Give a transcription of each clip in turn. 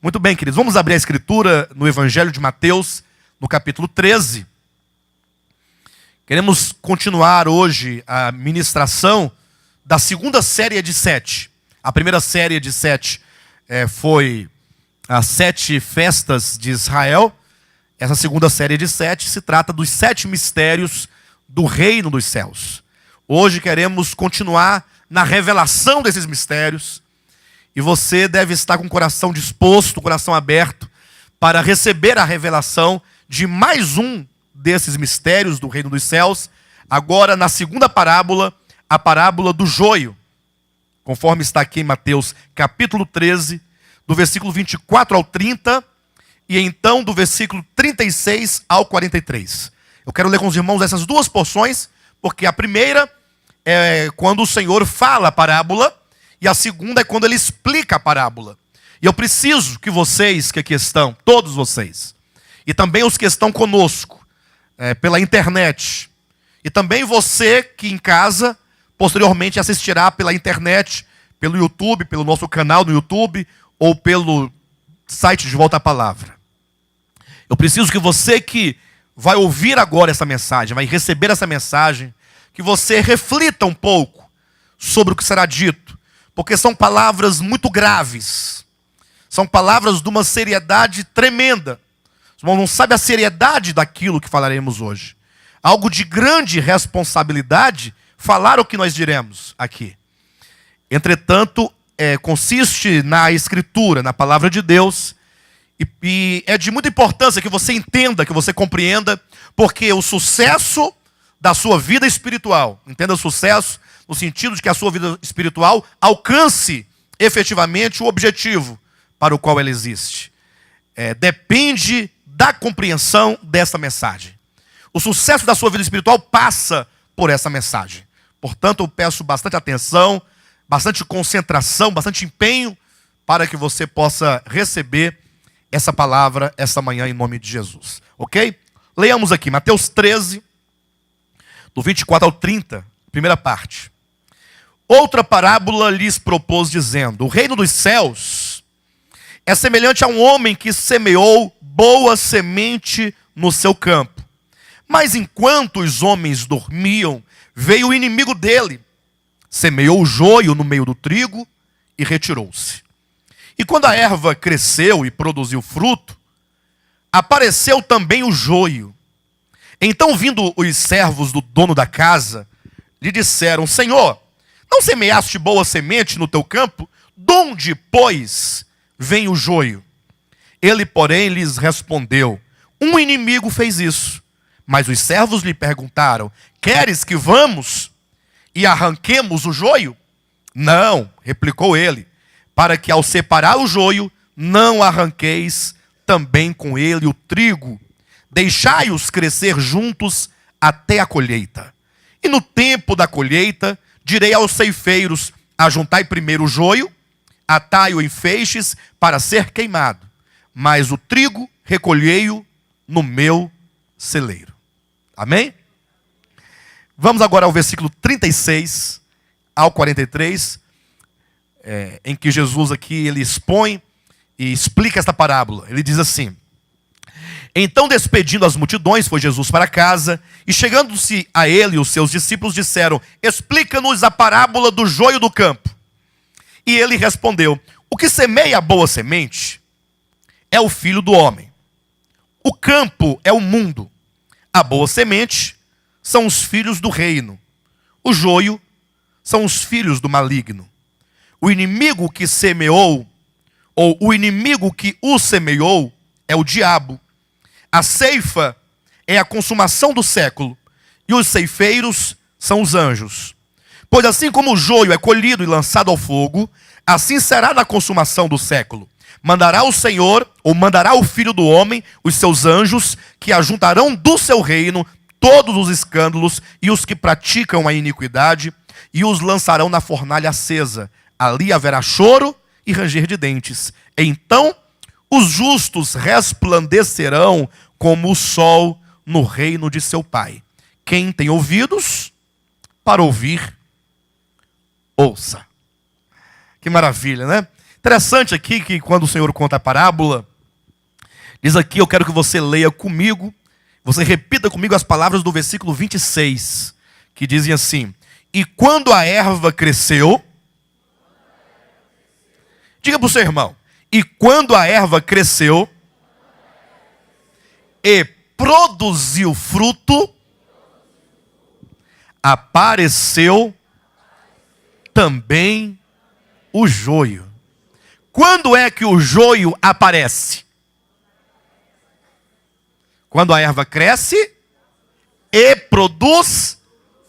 Muito bem, queridos. Vamos abrir a escritura no Evangelho de Mateus, no capítulo 13. Queremos continuar hoje a ministração da segunda série de 7. A primeira série de 7 foi as 7 festas de Israel. Essa segunda série de 7 se trata dos 7 mistérios do reino dos céus. Hoje queremos continuar na revelação desses mistérios. E você deve estar com o coração disposto, o coração aberto, para receber a revelação de mais um desses mistérios do reino dos céus. Agora na segunda parábola, a parábola do joio. Conforme está aqui em Mateus capítulo 13, do versículo 24 ao 30, e então do versículo 36 ao 43. Eu quero ler com os irmãos essas duas porções, porque a primeira é quando o Senhor fala a parábola, e a segunda é quando ele explica a parábola. E eu preciso que vocês que aqui estão, todos vocês, e também os que estão conosco, pela internet, e também você que em casa, posteriormente assistirá pela internet, pelo YouTube, pelo nosso canal no YouTube, ou pelo site de Volta à Palavra. Eu preciso que você que vai ouvir agora essa mensagem, vai receber essa mensagem, que você reflita um pouco sobre o que será dito, porque são palavras muito graves, são palavras de uma seriedade tremenda. Os irmãos não sabem a seriedade daquilo que falaremos hoje. Algo de grande responsabilidade falar o que nós diremos aqui. Entretanto, consiste na Escritura, na Palavra de Deus, e é de muita importância que você entenda, que você compreenda, porque o sucesso da sua vida espiritual, entenda o sucesso no sentido de que a sua vida espiritual alcance efetivamente o objetivo para o qual ela existe. Depende da compreensão dessa mensagem. O sucesso da sua vida espiritual passa por essa mensagem. Portanto, eu peço bastante atenção, bastante concentração, bastante empenho para que você possa receber essa palavra essa manhã em nome de Jesus. Ok? Leiamos aqui, Mateus 13, do 24 ao 30, primeira parte. Outra parábola lhes propôs dizendo: o reino dos céus é semelhante a um homem que semeou boa semente no seu campo. Mas enquanto os homens dormiam, veio o inimigo dele, semeou o joio no meio do trigo e retirou-se. E quando a erva cresceu e produziu fruto, apareceu também o joio. Então, vindo os servos do dono da casa, lhe disseram: Senhor, não semeaste boa semente no teu campo? Donde, pois, vem o joio? Ele, porém, lhes respondeu: um inimigo fez isso. Mas os servos lhe perguntaram: queres que vamos e arranquemos o joio? Não, replicou ele, para que ao separar o joio, não arranqueis também com ele o trigo. Deixai-os crescer juntos até a colheita. E no tempo da colheita, direi aos ceifeiros: ajuntai primeiro o joio, atai-o em feixes para ser queimado, mas o trigo recolhei-o no meu celeiro. Amém? Vamos agora ao versículo 36 ao 43, em que Jesus aqui ele expõe e explica esta parábola. Ele diz assim: então, despedindo as multidões, foi Jesus para casa, e chegando-se a ele, os seus discípulos disseram: explica-nos a parábola do joio do campo. E ele respondeu: o que semeia a boa semente é o filho do homem. O campo é o mundo. A boa semente são os filhos do reino. O joio são os filhos do maligno. O inimigo que semeou, ou o inimigo que o semeou, é o diabo. A ceifa é a consumação do século, e os ceifeiros são os anjos. Pois assim como o joio é colhido e lançado ao fogo, assim será na consumação do século. Mandará o Senhor, ou mandará o Filho do Homem, os seus anjos, que ajuntarão do seu reino todos os escândalos e os que praticam a iniquidade, e os lançarão na fornalha acesa. Ali haverá choro e ranger de dentes. Então os justos resplandecerão como o sol no reino de seu Pai. Quem tem ouvidos para ouvir, ouça. Que maravilha, né? Interessante aqui que quando o Senhor conta a parábola, diz aqui, eu quero que você leia comigo, você repita comigo as palavras do versículo 26, que dizem assim: e quando a erva cresceu, diga para o seu irmão, e quando a erva cresceu e produziu fruto, apareceu também o joio. Quando é que o joio aparece? Quando a erva cresce e produz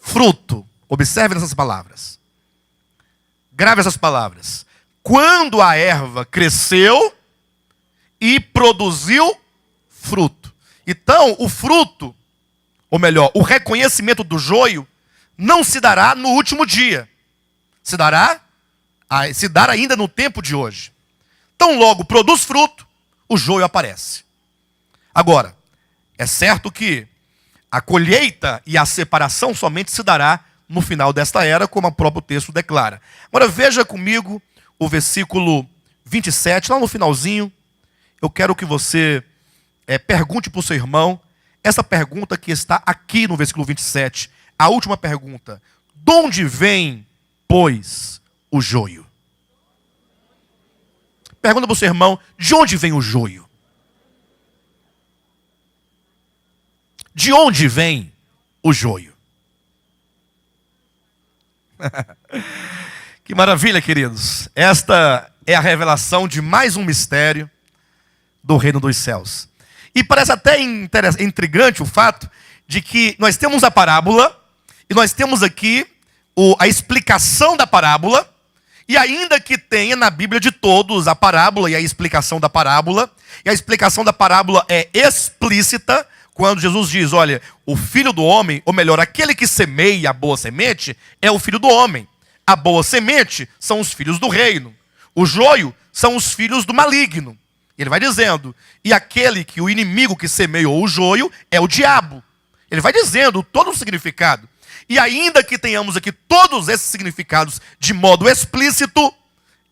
fruto. Observe essas palavras. Grave essas palavras. Quando a erva cresceu e produziu fruto. Então, o fruto, ou melhor, o reconhecimento do joio, não se dará no último dia. Se dará ainda no tempo de hoje. Tão logo produz fruto, o joio aparece. Agora, é certo que a colheita e a separação somente se dará no final desta era, como o próprio texto declara. Agora veja comigo o versículo 27, lá no finalzinho. Eu quero que você pergunte para o seu irmão essa pergunta que está aqui no versículo 27. A última pergunta: de onde vem, pois, o joio? Pergunta para o seu irmão, de onde vem o joio? De onde vem o joio? Que maravilha, queridos. Esta é a revelação de mais um mistério do reino dos céus. E parece até intrigante o fato de que nós temos a parábola, e nós temos aqui a explicação da parábola, e ainda que tenha na Bíblia de todos a parábola e a explicação da parábola, e a explicação da parábola é explícita, quando Jesus diz, olha, o filho do homem, ou melhor, aquele que semeia a boa semente, é o filho do homem. A boa semente são os filhos do reino. O joio são os filhos do maligno. Ele vai dizendo, e aquele que o inimigo que semeou o joio é o diabo. Ele vai dizendo todo o significado. E ainda que tenhamos aqui todos esses significados de modo explícito,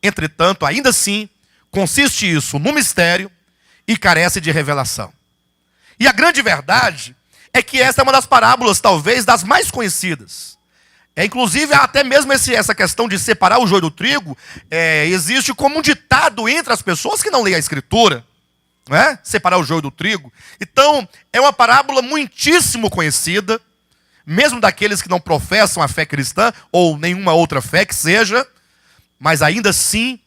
entretanto, ainda assim, consiste isso no mistério e carece de revelação. E a grande verdade é que esta é uma das parábolas, talvez, das mais conhecidas. Inclusive, até mesmo essa questão de separar o joio do trigo, existe como um ditado entre as pessoas que não leem a Escritura, não é? Separar o joio do trigo. Então, é uma parábola muitíssimo conhecida, mesmo daqueles que não professam a fé cristã, ou nenhuma outra fé que seja, mas ainda assim,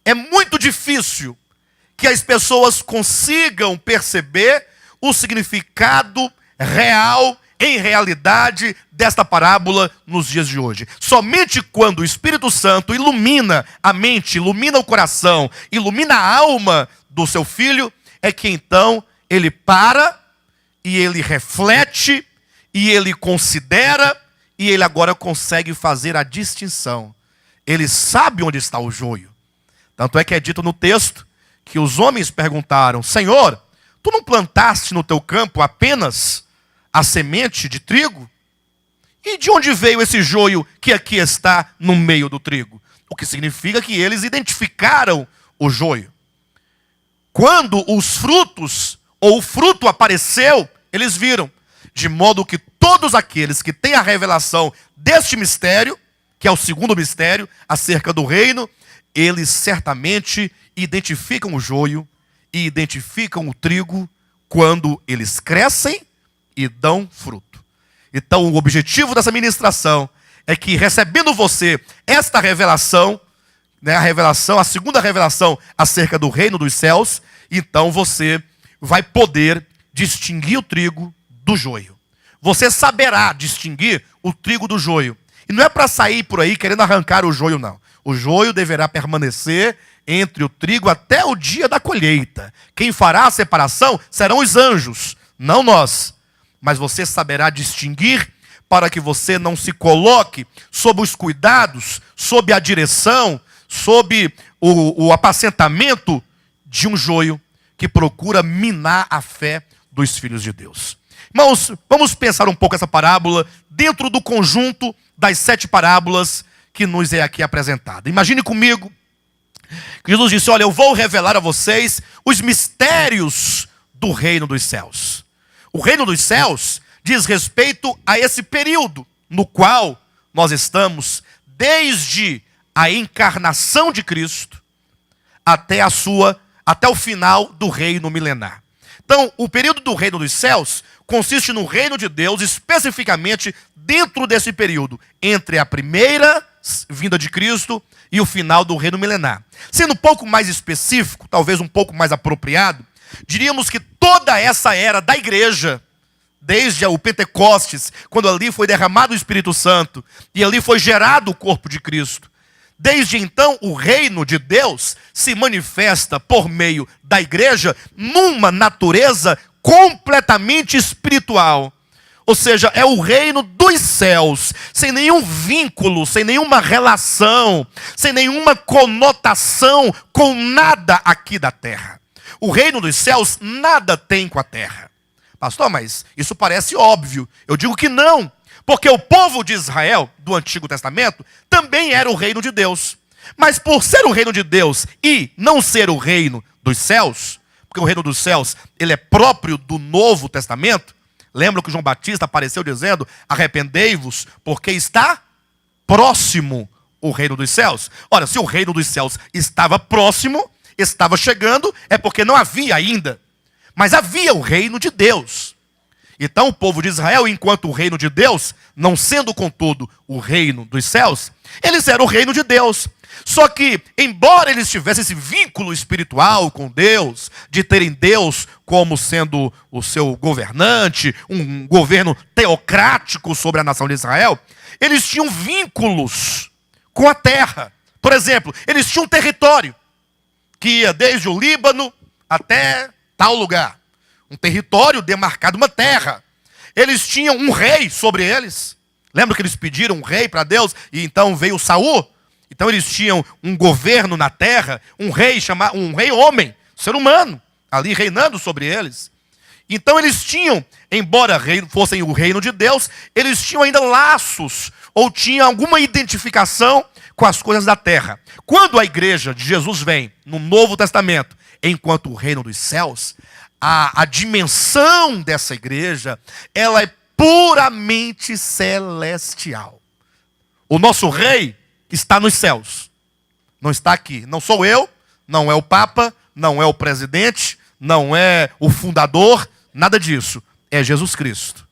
é muito difícil que as pessoas consigam perceber o significado real, em realidade, desta parábola nos dias de hoje. Somente quando o Espírito Santo ilumina a mente, ilumina o coração, ilumina a alma do seu filho, é que então ele para e ele reflete e ele considera e ele agora consegue fazer a distinção. Ele sabe onde está o joio. Tanto é que é dito no texto que os homens perguntaram, Senhor, tu não plantaste no teu campo apenas a semente de trigo? E de onde veio esse joio que aqui está no meio do trigo? O que significa que eles identificaram o joio. Quando os frutos, ou o fruto apareceu, eles viram. De modo que todos aqueles que têm a revelação deste mistério, que é o segundo mistério, acerca do reino, eles certamente identificam o joio e identificam o trigo quando eles crescem e dão fruto. Então, o objetivo dessa ministração é que, recebendo você esta revelação, né, a segunda revelação acerca do reino dos céus, então você vai poder distinguir o trigo do joio. Você saberá distinguir o trigo do joio. E não é para sair por aí querendo arrancar o joio, não. O joio deverá permanecer entre o trigo até o dia da colheita. Quem fará a separação serão os anjos, não nós. Mas você saberá distinguir para que você não se coloque sob os cuidados, sob a direção, sob o apacentamento de um joio que procura minar a fé dos filhos de Deus. Irmãos, vamos pensar um pouco essa parábola dentro do conjunto das 7 parábolas que nos é aqui apresentada. Imagine comigo Jesus disse: olha, eu vou revelar a vocês os mistérios do reino dos céus. O reino dos céus diz respeito a esse período no qual nós estamos, desde a encarnação de Cristo até o final do reino milenar. Então, o período do reino dos céus consiste no reino de Deus, especificamente dentro desse período, entre a primeira vinda de Cristo e o final do reino milenar. Sendo um pouco mais específico, talvez um pouco mais apropriado, diríamos que toda essa era da igreja, desde o Pentecostes, quando ali foi derramado o Espírito Santo e ali foi gerado o corpo de Cristo, desde então o reino de Deus se manifesta por meio da igreja numa natureza completamente espiritual. Ou seja, é o reino dos céus, sem nenhum vínculo, sem nenhuma relação, sem nenhuma conotação com nada aqui da terra. O reino dos céus nada tem com a terra. Pastor, mas isso parece óbvio. Eu digo que não, porque o povo de Israel, do Antigo Testamento, também era o reino de Deus. Mas por ser o reino de Deus e não ser o reino dos céus, porque o reino dos céus ele é próprio do Novo Testamento, lembra que João Batista apareceu dizendo: arrependei-vos, porque está próximo o reino dos céus. Ora, se o reino dos céus estava próximo, estava chegando, é porque não havia ainda. Mas havia o reino de Deus. Então o povo de Israel, enquanto o reino de Deus, não sendo contudo o reino dos céus, eles eram o reino de Deus. Só que, embora eles tivessem esse vínculo espiritual com Deus, de terem Deus como sendo o seu governante, um governo teocrático sobre a nação de Israel, eles tinham vínculos com a terra. Por exemplo, eles tinham um território que ia desde o Líbano até tal lugar. Um território demarcado, uma terra. Eles tinham um rei sobre eles. Lembra que eles pediram um rei para Deus e então veio Saul? Então eles tinham um governo na terra, um rei homem, ser humano, ali reinando sobre eles. Então eles tinham, embora fossem o reino de Deus, eles tinham ainda laços, ou tinham alguma identificação com as coisas da terra. Quando a igreja de Jesus vem, no Novo Testamento, enquanto o reino dos céus, a dimensão dessa igreja, ela é puramente celestial. O nosso rei está nos céus, não está aqui. Não sou eu, não é o Papa, não é o presidente, não é o fundador, nada disso. É Jesus Cristo.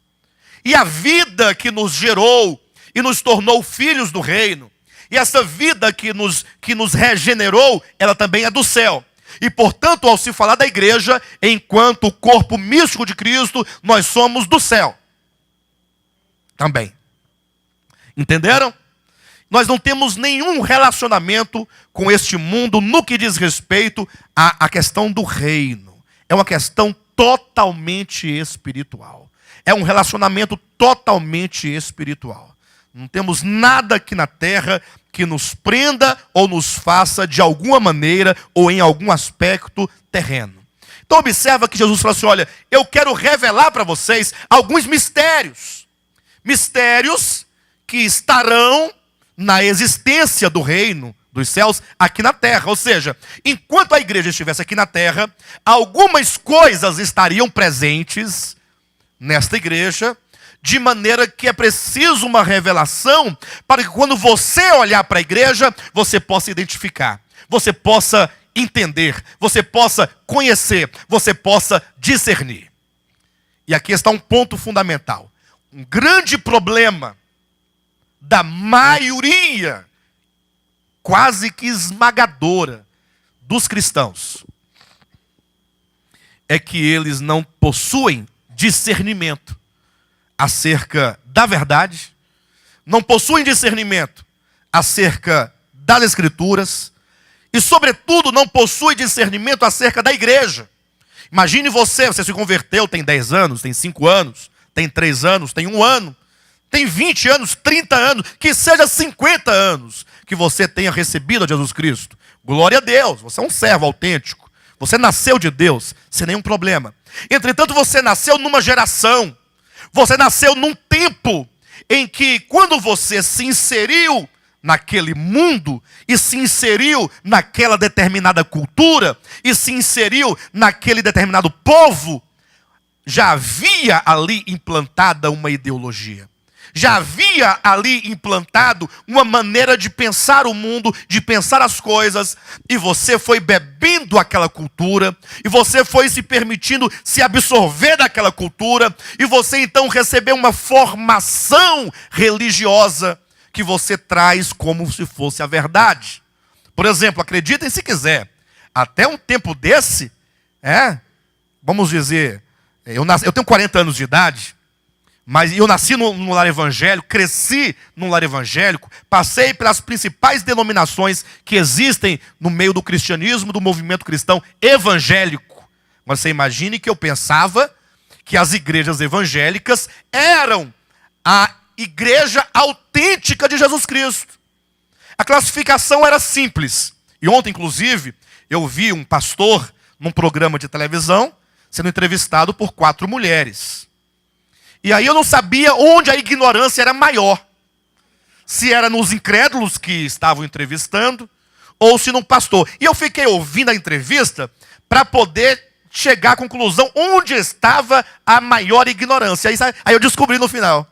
E a vida que nos gerou e nos tornou filhos do reino, e essa vida que nos regenerou, ela também é do céu. E portanto, ao se falar da igreja, enquanto o corpo místico de Cristo, nós somos do céu também. Entenderam? Nós não temos nenhum relacionamento com este mundo no que diz respeito à questão do reino. É uma questão totalmente espiritual. É um relacionamento totalmente espiritual. Não temos nada aqui na terra que nos prenda ou nos faça de alguma maneira ou em algum aspecto terreno. Então observa que Jesus falou assim: olha, eu quero revelar para vocês alguns mistérios. Mistérios que estarão na existência do reino dos céus aqui na terra. Ou seja, enquanto a igreja estivesse aqui na terra, algumas coisas estariam presentes nesta igreja, de maneira que é preciso uma revelação para que quando você olhar para a igreja, você possa identificar, você possa entender, você possa conhecer, você possa discernir. E aqui está um ponto fundamental. Um grande problema da maioria, quase que esmagadora, dos cristãos, é que eles não possuem discernimento acerca da verdade, não possuem discernimento acerca das Escrituras e, sobretudo, não possuem discernimento acerca da igreja. Imagine você se converteu, tem 10 anos, tem 5 anos, tem 3 anos, tem 1 ano, tem 20 anos, 30 anos, que seja 50 anos que você tenha recebido a Jesus Cristo. Glória a Deus, você é um servo autêntico. Você nasceu de Deus, sem nenhum problema. Entretanto, você nasceu numa geração, você nasceu num tempo em que, quando você se inseriu naquele mundo e se inseriu naquela determinada cultura e se inseriu naquele determinado povo, já havia ali implantada uma ideologia. Já havia ali implantado uma maneira de pensar o mundo, de pensar as coisas, e você foi bebendo aquela cultura, e você foi se permitindo se absorver daquela cultura, e você então recebeu uma formação religiosa que você traz como se fosse a verdade. Por exemplo, acreditem se quiser, até um tempo desse, vamos dizer, eu tenho 40 anos de idade, mas eu nasci num lar evangélico, cresci num lar evangélico, passei pelas principais denominações que existem no meio do cristianismo, do movimento cristão evangélico. Mas você imagine que eu pensava que as igrejas evangélicas eram a igreja autêntica de Jesus Cristo. A classificação era simples. E ontem, inclusive, eu vi um pastor num programa de televisão sendo entrevistado por 4 mulheres. E aí eu não sabia onde a ignorância era maior. Se era nos incrédulos que estavam entrevistando, ou se num pastor. E eu fiquei ouvindo a entrevista para poder chegar à conclusão onde estava a maior ignorância. Aí eu descobri no final.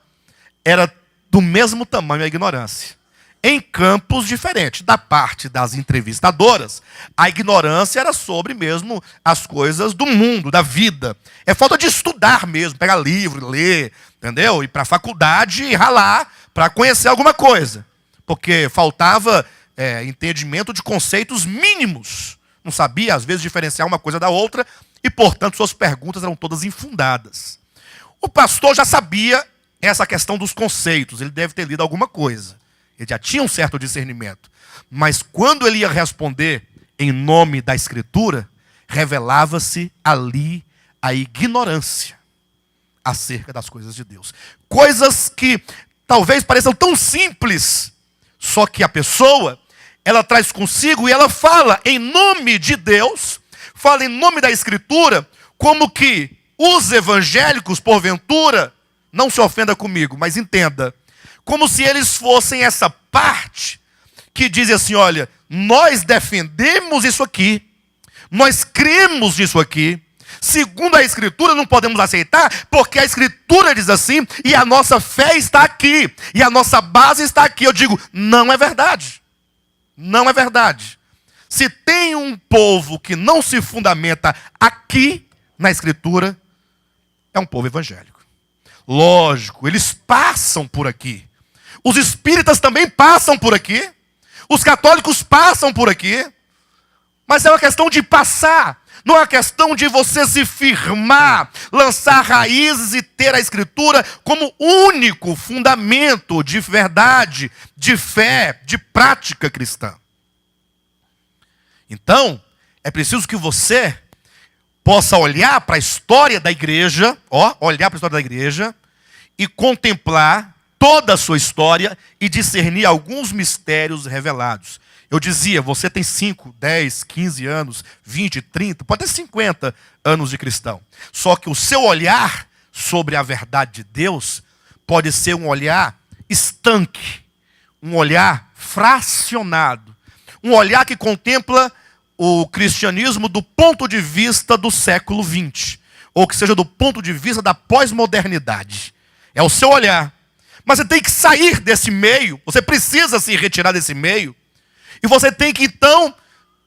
Era do mesmo tamanho a ignorância. Em campos diferentes. Da parte das entrevistadoras, a ignorância era sobre mesmo as coisas do mundo, da vida. É falta de estudar mesmo, pegar livro, ler, entendeu? Ir para a faculdade e ralar para conhecer alguma coisa. Porque faltava entendimento de conceitos mínimos. Não sabia, às vezes, diferenciar uma coisa da outra e, portanto, suas perguntas eram todas infundadas. O pastor já sabia essa questão dos conceitos, ele deve ter lido alguma coisa. Ele já tinha um certo discernimento. Mas quando ele ia responder em nome da Escritura, revelava-se ali a ignorância acerca das coisas de Deus. Coisas que talvez pareçam tão simples, só que a pessoa, ela traz consigo e ela fala em nome de Deus, fala em nome da Escritura, como que os evangélicos, porventura, não se ofenda comigo, mas entenda, como se eles fossem essa parte que diz assim, olha, nós defendemos isso aqui, nós cremos nisso aqui, segundo a Escritura não podemos aceitar, porque a Escritura diz assim, e a nossa fé está aqui, e a nossa base está aqui. Eu digo, não é verdade. Não é verdade. Se tem um povo que não se fundamenta aqui na Escritura, é um povo evangélico. Lógico, eles passam por aqui. Os espíritas também passam por aqui. Os católicos passam por aqui. Mas é uma questão de passar. Não é uma questão de você se firmar, lançar raízes e ter a Escritura como único fundamento de verdade, de fé, de prática cristã. Então, é preciso que você possa olhar para a história da igreja, olhar para a história da igreja e contemplar toda a sua história e discernir alguns mistérios revelados. Eu dizia, você tem 5, 10, 15 anos, 20, 30, pode ter 50 anos de cristão. Só que o seu olhar sobre a verdade de Deus pode ser um olhar estanque, um olhar fracionado, um olhar que contempla o cristianismo do ponto de vista do século XX, ou que seja do ponto de vista da pós-modernidade. É o seu olhar. Mas você tem que sair desse meio, você precisa se retirar desse meio, e você tem que então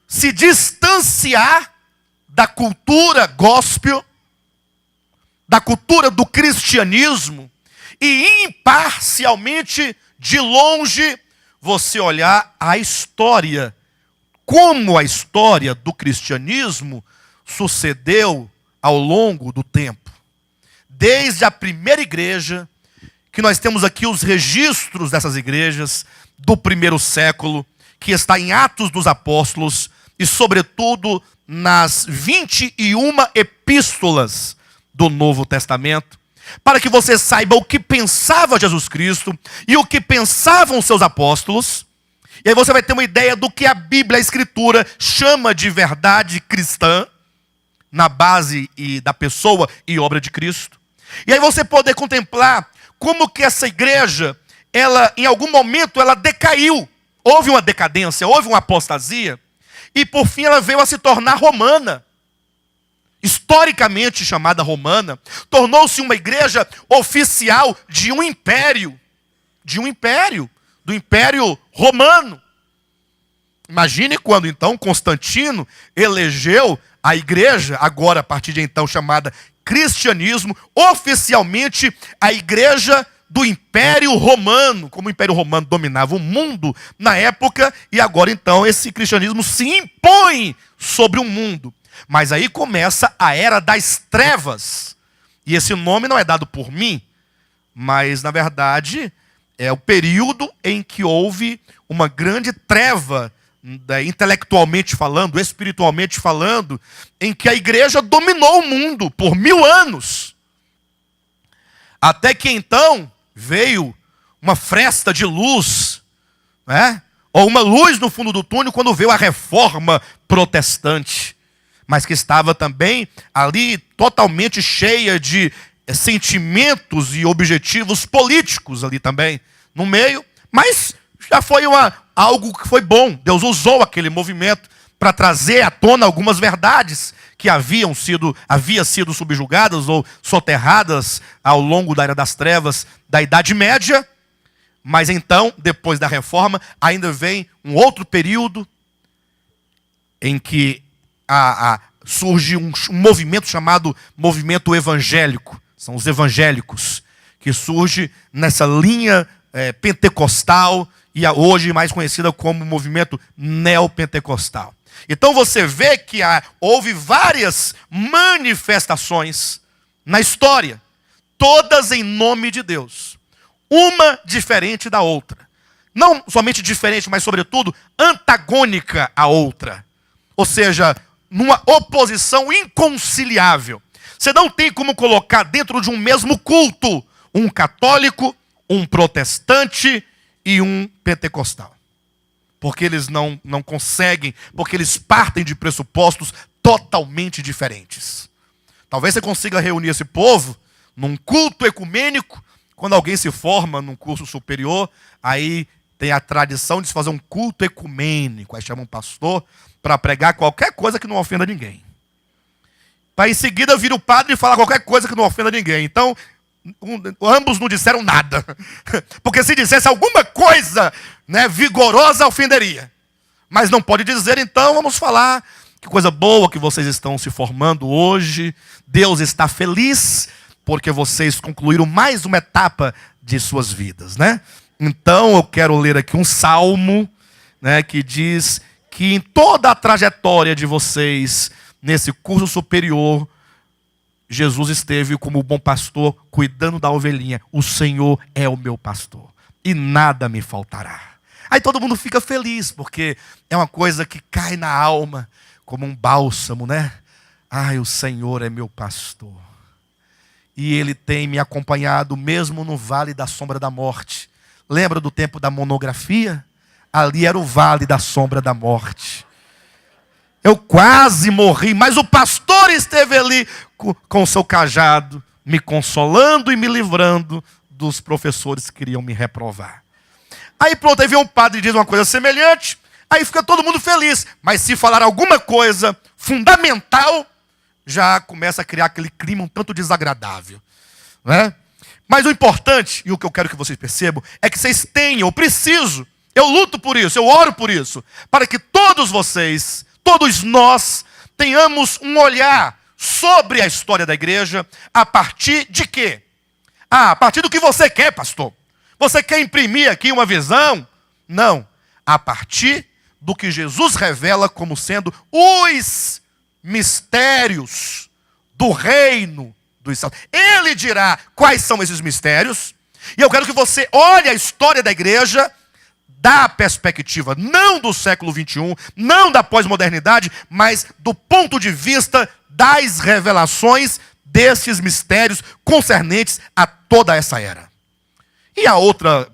se distanciar da cultura gospel, da cultura do cristianismo, e imparcialmente, de longe, você olhar a história, como a história do cristianismo sucedeu ao longo do tempo. Desde a primeira igreja, que nós temos aqui os registros dessas igrejas do primeiro século, que está em Atos dos Apóstolos e, sobretudo, nas 21 epístolas do Novo Testamento, para que você saiba o que pensava Jesus Cristo e o que pensavam os seus apóstolos. E aí você vai ter uma ideia do que a Bíblia, a Escritura, chama de verdade cristã, na base da pessoa e obra de Cristo. E aí você poder contemplar como que essa igreja, ela, em algum momento, ela decaiu. houve uma decadência, houve uma apostasia, e por fim ela veio a se tornar romana. Historicamente chamada romana, tornou-se uma igreja oficial de um império, do Império Romano. Imagine quando então Constantino elegeu a igreja, agora a partir de então chamada cristianismo, oficialmente a igreja do Império Romano, como o Império Romano dominava o mundo na época, e agora então esse cristianismo se impõe sobre o mundo. Mas aí começa a Era das Trevas, e esse nome não é dado por mim, mas na verdade é o período em que houve uma grande treva, intelectualmente falando, espiritualmente falando, em que a igreja dominou o mundo por 1000 anos. Até que então veio uma fresta de luz, né? Ou uma luz no fundo do túnel quando veio a Reforma Protestante, mas que estava também ali totalmente cheia de sentimentos e objetivos políticos ali também no meio, mas já foi algo que foi bom. Deus usou aquele movimento para trazer à tona algumas verdades que haviam sido subjugadas ou soterradas ao longo da Era das Trevas da Idade Média. Mas então, depois da Reforma, ainda vem um outro período em que surge um movimento chamado movimento evangélico. São os evangélicos, que surge nessa linha pentecostal, e hoje mais conhecida como movimento neopentecostal. Então você vê que houve várias manifestações na história, todas em nome de Deus, uma diferente da outra. Não somente diferente, mas sobretudo antagônica à outra. Ou seja, numa oposição inconciliável. Você não tem como colocar dentro de um mesmo culto um católico, um protestante e um pentecostal. Porque eles não conseguem, porque eles partem de pressupostos totalmente diferentes. Talvez você consiga reunir esse povo num culto ecumênico. Quando alguém se forma num curso superior, aí tem a tradição de se fazer um culto ecumênico. Aí chama um pastor para pregar qualquer coisa que não ofenda ninguém. Para em seguida vir o padre e falar qualquer coisa que não ofenda ninguém. Então, ambos não disseram nada. Porque se dissesse alguma coisa, né, vigorosa, ofenderia. Mas não pode dizer, então vamos falar que coisa boa que vocês estão se formando hoje. Deus está feliz porque vocês concluíram mais uma etapa de suas vidas, né? Então eu quero ler aqui um salmo, né, que diz que em toda a trajetória de vocês nesse curso superior, Jesus esteve como bom pastor, cuidando da ovelhinha. O Senhor é o meu pastor, e nada me faltará. Aí todo mundo fica feliz, porque é uma coisa que cai na alma, como um bálsamo, né? Ai, o Senhor é meu pastor. E Ele tem me acompanhado, mesmo no vale da sombra da morte. Lembra do tempo da monografia? Ali era o vale da sombra da morte. Eu quase morri, mas o pastor esteve ali com o seu cajado, me consolando e me livrando dos professores que queriam me reprovar. Aí pronto, aí vem um padre e diz uma coisa semelhante, aí fica todo mundo feliz. Mas se falar alguma coisa fundamental, já começa a criar aquele clima um tanto desagradável, né? Mas o importante, e o que eu quero que vocês percebam, é que vocês tenham, eu preciso, eu luto por isso, eu oro por isso, para que todos vocês, todos nós, tenhamos um olhar sobre a história da igreja, a partir de quê? A partir do que você quer, pastor. Você quer imprimir aqui uma visão? Não. A partir do que Jesus revela como sendo os mistérios do reino dos céus. Ele dirá quais são esses mistérios. E eu quero que você olhe a história da igreja da perspectiva não do século 21, não da pós-modernidade, mas do ponto de vista das revelações desses mistérios concernentes a toda essa era. E a outra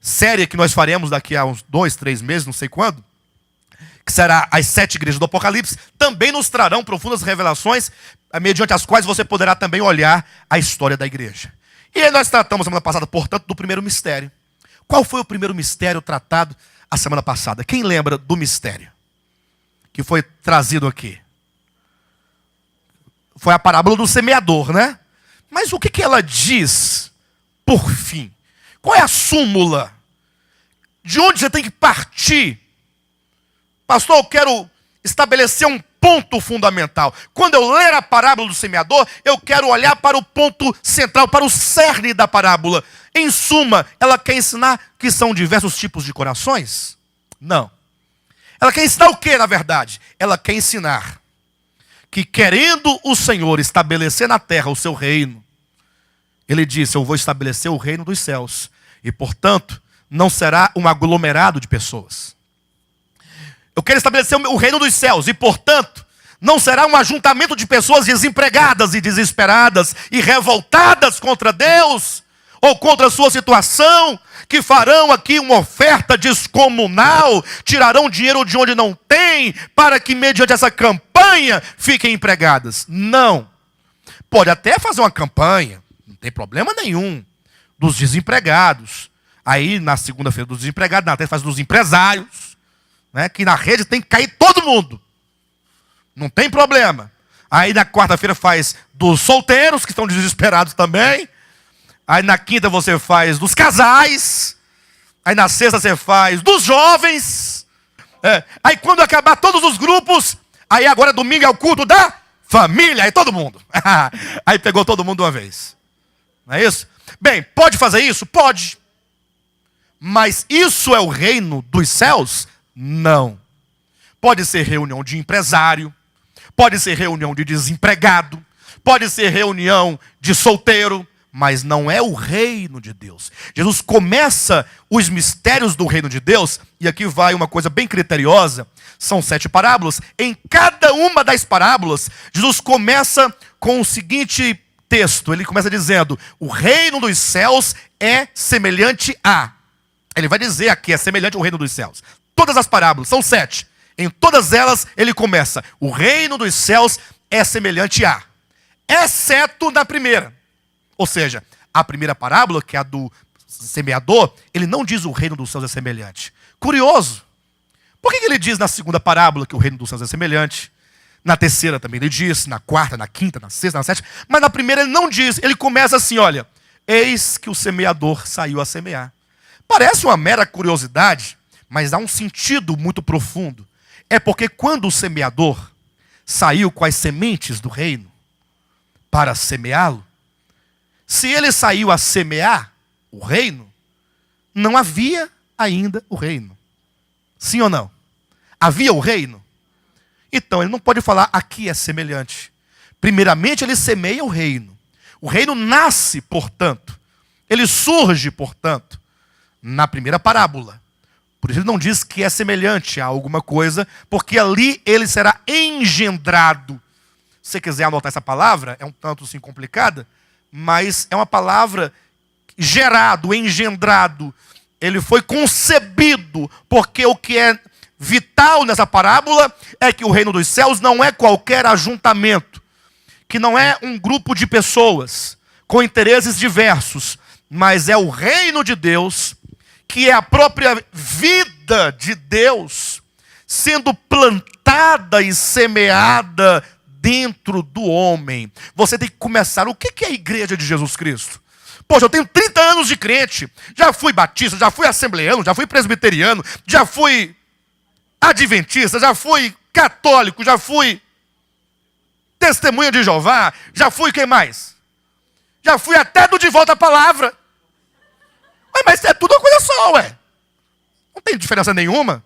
série que nós faremos daqui a uns 2, 3 meses, não sei quando, que será as 7 igrejas do Apocalipse, também nos trarão profundas revelações, mediante as quais você poderá também olhar a história da igreja. E aí nós tratamos semana passada, portanto, do primeiro mistério. Qual foi o primeiro mistério tratado a semana passada. Quem lembra do mistério que foi trazido aqui? Foi a parábola do semeador, né? Mas o que ela diz, por fim? Qual é a súmula? De onde você tem que partir? Pastor, eu quero estabelecer um ponto fundamental. Quando eu ler a parábola do semeador, eu quero olhar para o ponto central, para o cerne da parábola. Em suma, ela quer ensinar que são diversos tipos de corações? Não. Ela quer ensinar o que, na verdade? Ela quer ensinar que, querendo o Senhor estabelecer na terra o seu reino, Ele disse: eu vou estabelecer o reino dos céus. E, portanto, não será um aglomerado de pessoas. Eu quero estabelecer o reino dos céus. E, portanto, não será um ajuntamento de pessoas desempregadas e desesperadas e revoltadas contra Deus ou contra a sua situação, que farão aqui uma oferta descomunal, tirarão dinheiro de onde não tem, para que mediante essa campanha fiquem empregadas. Não. Pode até fazer uma campanha, não tem problema nenhum, dos desempregados. Aí na segunda-feira dos desempregados, na terça faz dos empresários, né, que na rede tem que cair todo mundo. Não tem problema. Aí na quarta-feira faz dos solteiros, que estão desesperados também. Aí na quinta você faz dos casais. Aí na sexta você faz dos jovens. Aí quando acabar todos os grupos, aí agora domingo é o culto da família. Aí todo mundo. Aí pegou todo mundo de uma vez. Não é isso? Bem, pode fazer isso? Pode. Mas isso é o reino dos céus? Não. Pode ser reunião de empresário. Pode ser reunião de desempregado. Pode ser reunião de solteiro. Mas não é o reino de Deus. Jesus começa os mistérios do reino de Deus, e aqui vai uma coisa bem criteriosa, são 7 parábolas. Em cada uma das parábolas, Jesus começa com o seguinte texto, ele começa dizendo: o reino dos céus é semelhante a. Ele vai dizer aqui, é semelhante ao reino dos céus. Todas as parábolas, são 7. Em todas elas, ele começa: o reino dos céus é semelhante a. Exceto na primeira. Ou seja, a primeira parábola, que é a do semeador, ele não diz o reino dos céus é semelhante. Curioso. Por que ele diz na segunda parábola que o reino dos céus é semelhante? Na terceira também ele diz, na quarta, na quinta, na sexta, na sétima. Mas na primeira ele não diz. Ele começa assim, olha: eis que o semeador saiu a semear. Parece uma mera curiosidade, mas dá um sentido muito profundo. É porque quando o semeador saiu com as sementes do reino para semeá-lo, se ele saiu a semear o reino, não havia ainda o reino. Sim ou não? Havia o reino? Então ele não pode falar aqui é semelhante. Primeiramente ele semeia o reino. O reino nasce, portanto. Ele surge, portanto, na primeira parábola. Por isso ele não diz que é semelhante a alguma coisa, porque ali ele será engendrado. Se você quiser anotar essa palavra, é um tanto assim complicada, mas é uma palavra gerado, engendrado. Ele foi concebido, porque o que é vital nessa parábola é que o reino dos céus não é qualquer ajuntamento, que não é um grupo de pessoas com interesses diversos, mas é o reino de Deus, que é a própria vida de Deus, sendo plantada e semeada dentro do homem. Você tem que começar. O que é a igreja de Jesus Cristo? Poxa, eu tenho 30 anos de crente. Já fui batista, já fui assembleano, já fui presbiteriano, já fui adventista, já fui católico, já fui testemunha de Jeová, já fui quem mais? Já fui até do De Volta à Palavra. Mas é tudo uma coisa só, ué. Não tem diferença nenhuma.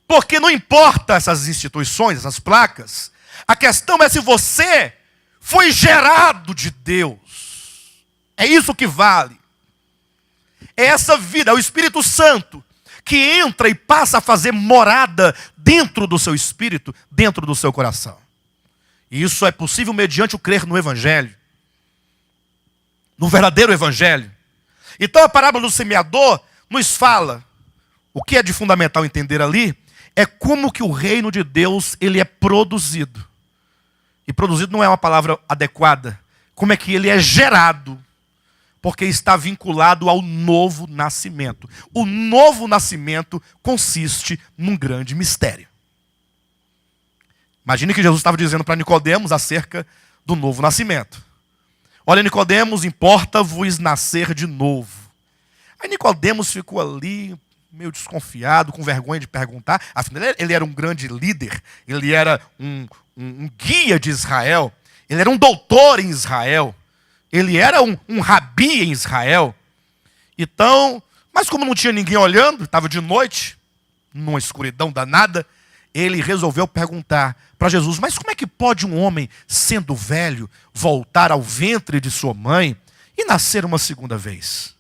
Porque não importa essas instituições, essas placas. A questão é se você foi gerado de Deus. É isso que vale. É essa vida, é o Espírito Santo que entra e passa a fazer morada dentro do seu espírito, dentro do seu coração. E isso é possível mediante o crer no Evangelho. No verdadeiro Evangelho. Então a parábola do semeador nos fala, o que é de fundamental entender ali, é como que o reino de Deus ele é produzido. E produzido não é uma palavra adequada. Como é que ele é gerado. Porque está vinculado ao novo nascimento. O novo nascimento consiste num grande mistério. Imagine que Jesus estava dizendo para Nicodemos acerca do novo nascimento. Olha, Nicodemos, importa-vos nascer de novo. Aí Nicodemos ficou ali, meio desconfiado, com vergonha de perguntar. Afinal, ele era um grande líder, ele era um guia de Israel, ele era um doutor em Israel, ele era um rabi em Israel. Então, mas como não tinha ninguém olhando, estava de noite, numa escuridão danada, ele resolveu perguntar para Jesus: mas como é que pode um homem, sendo velho, voltar ao ventre de sua mãe e nascer uma segunda vez?